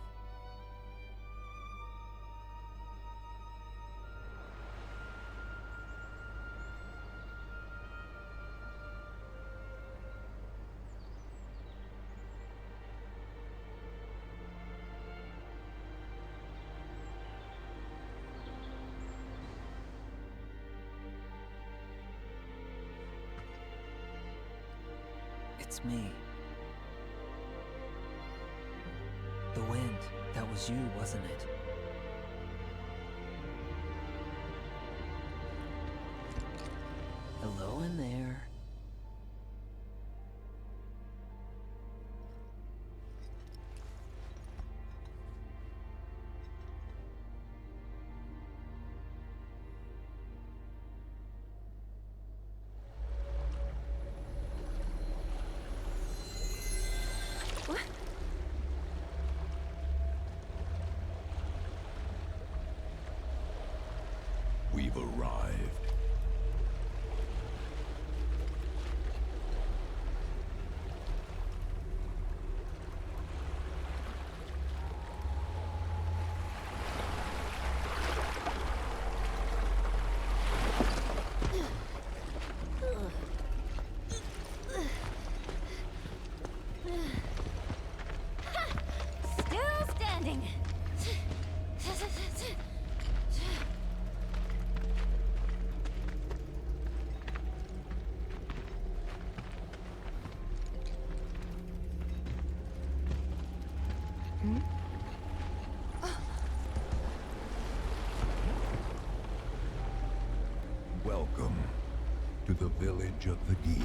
It's me. The wind, that was you, wasn't it? Hello in there. We've arrived. Still standing. Welcome to the village of the Gi.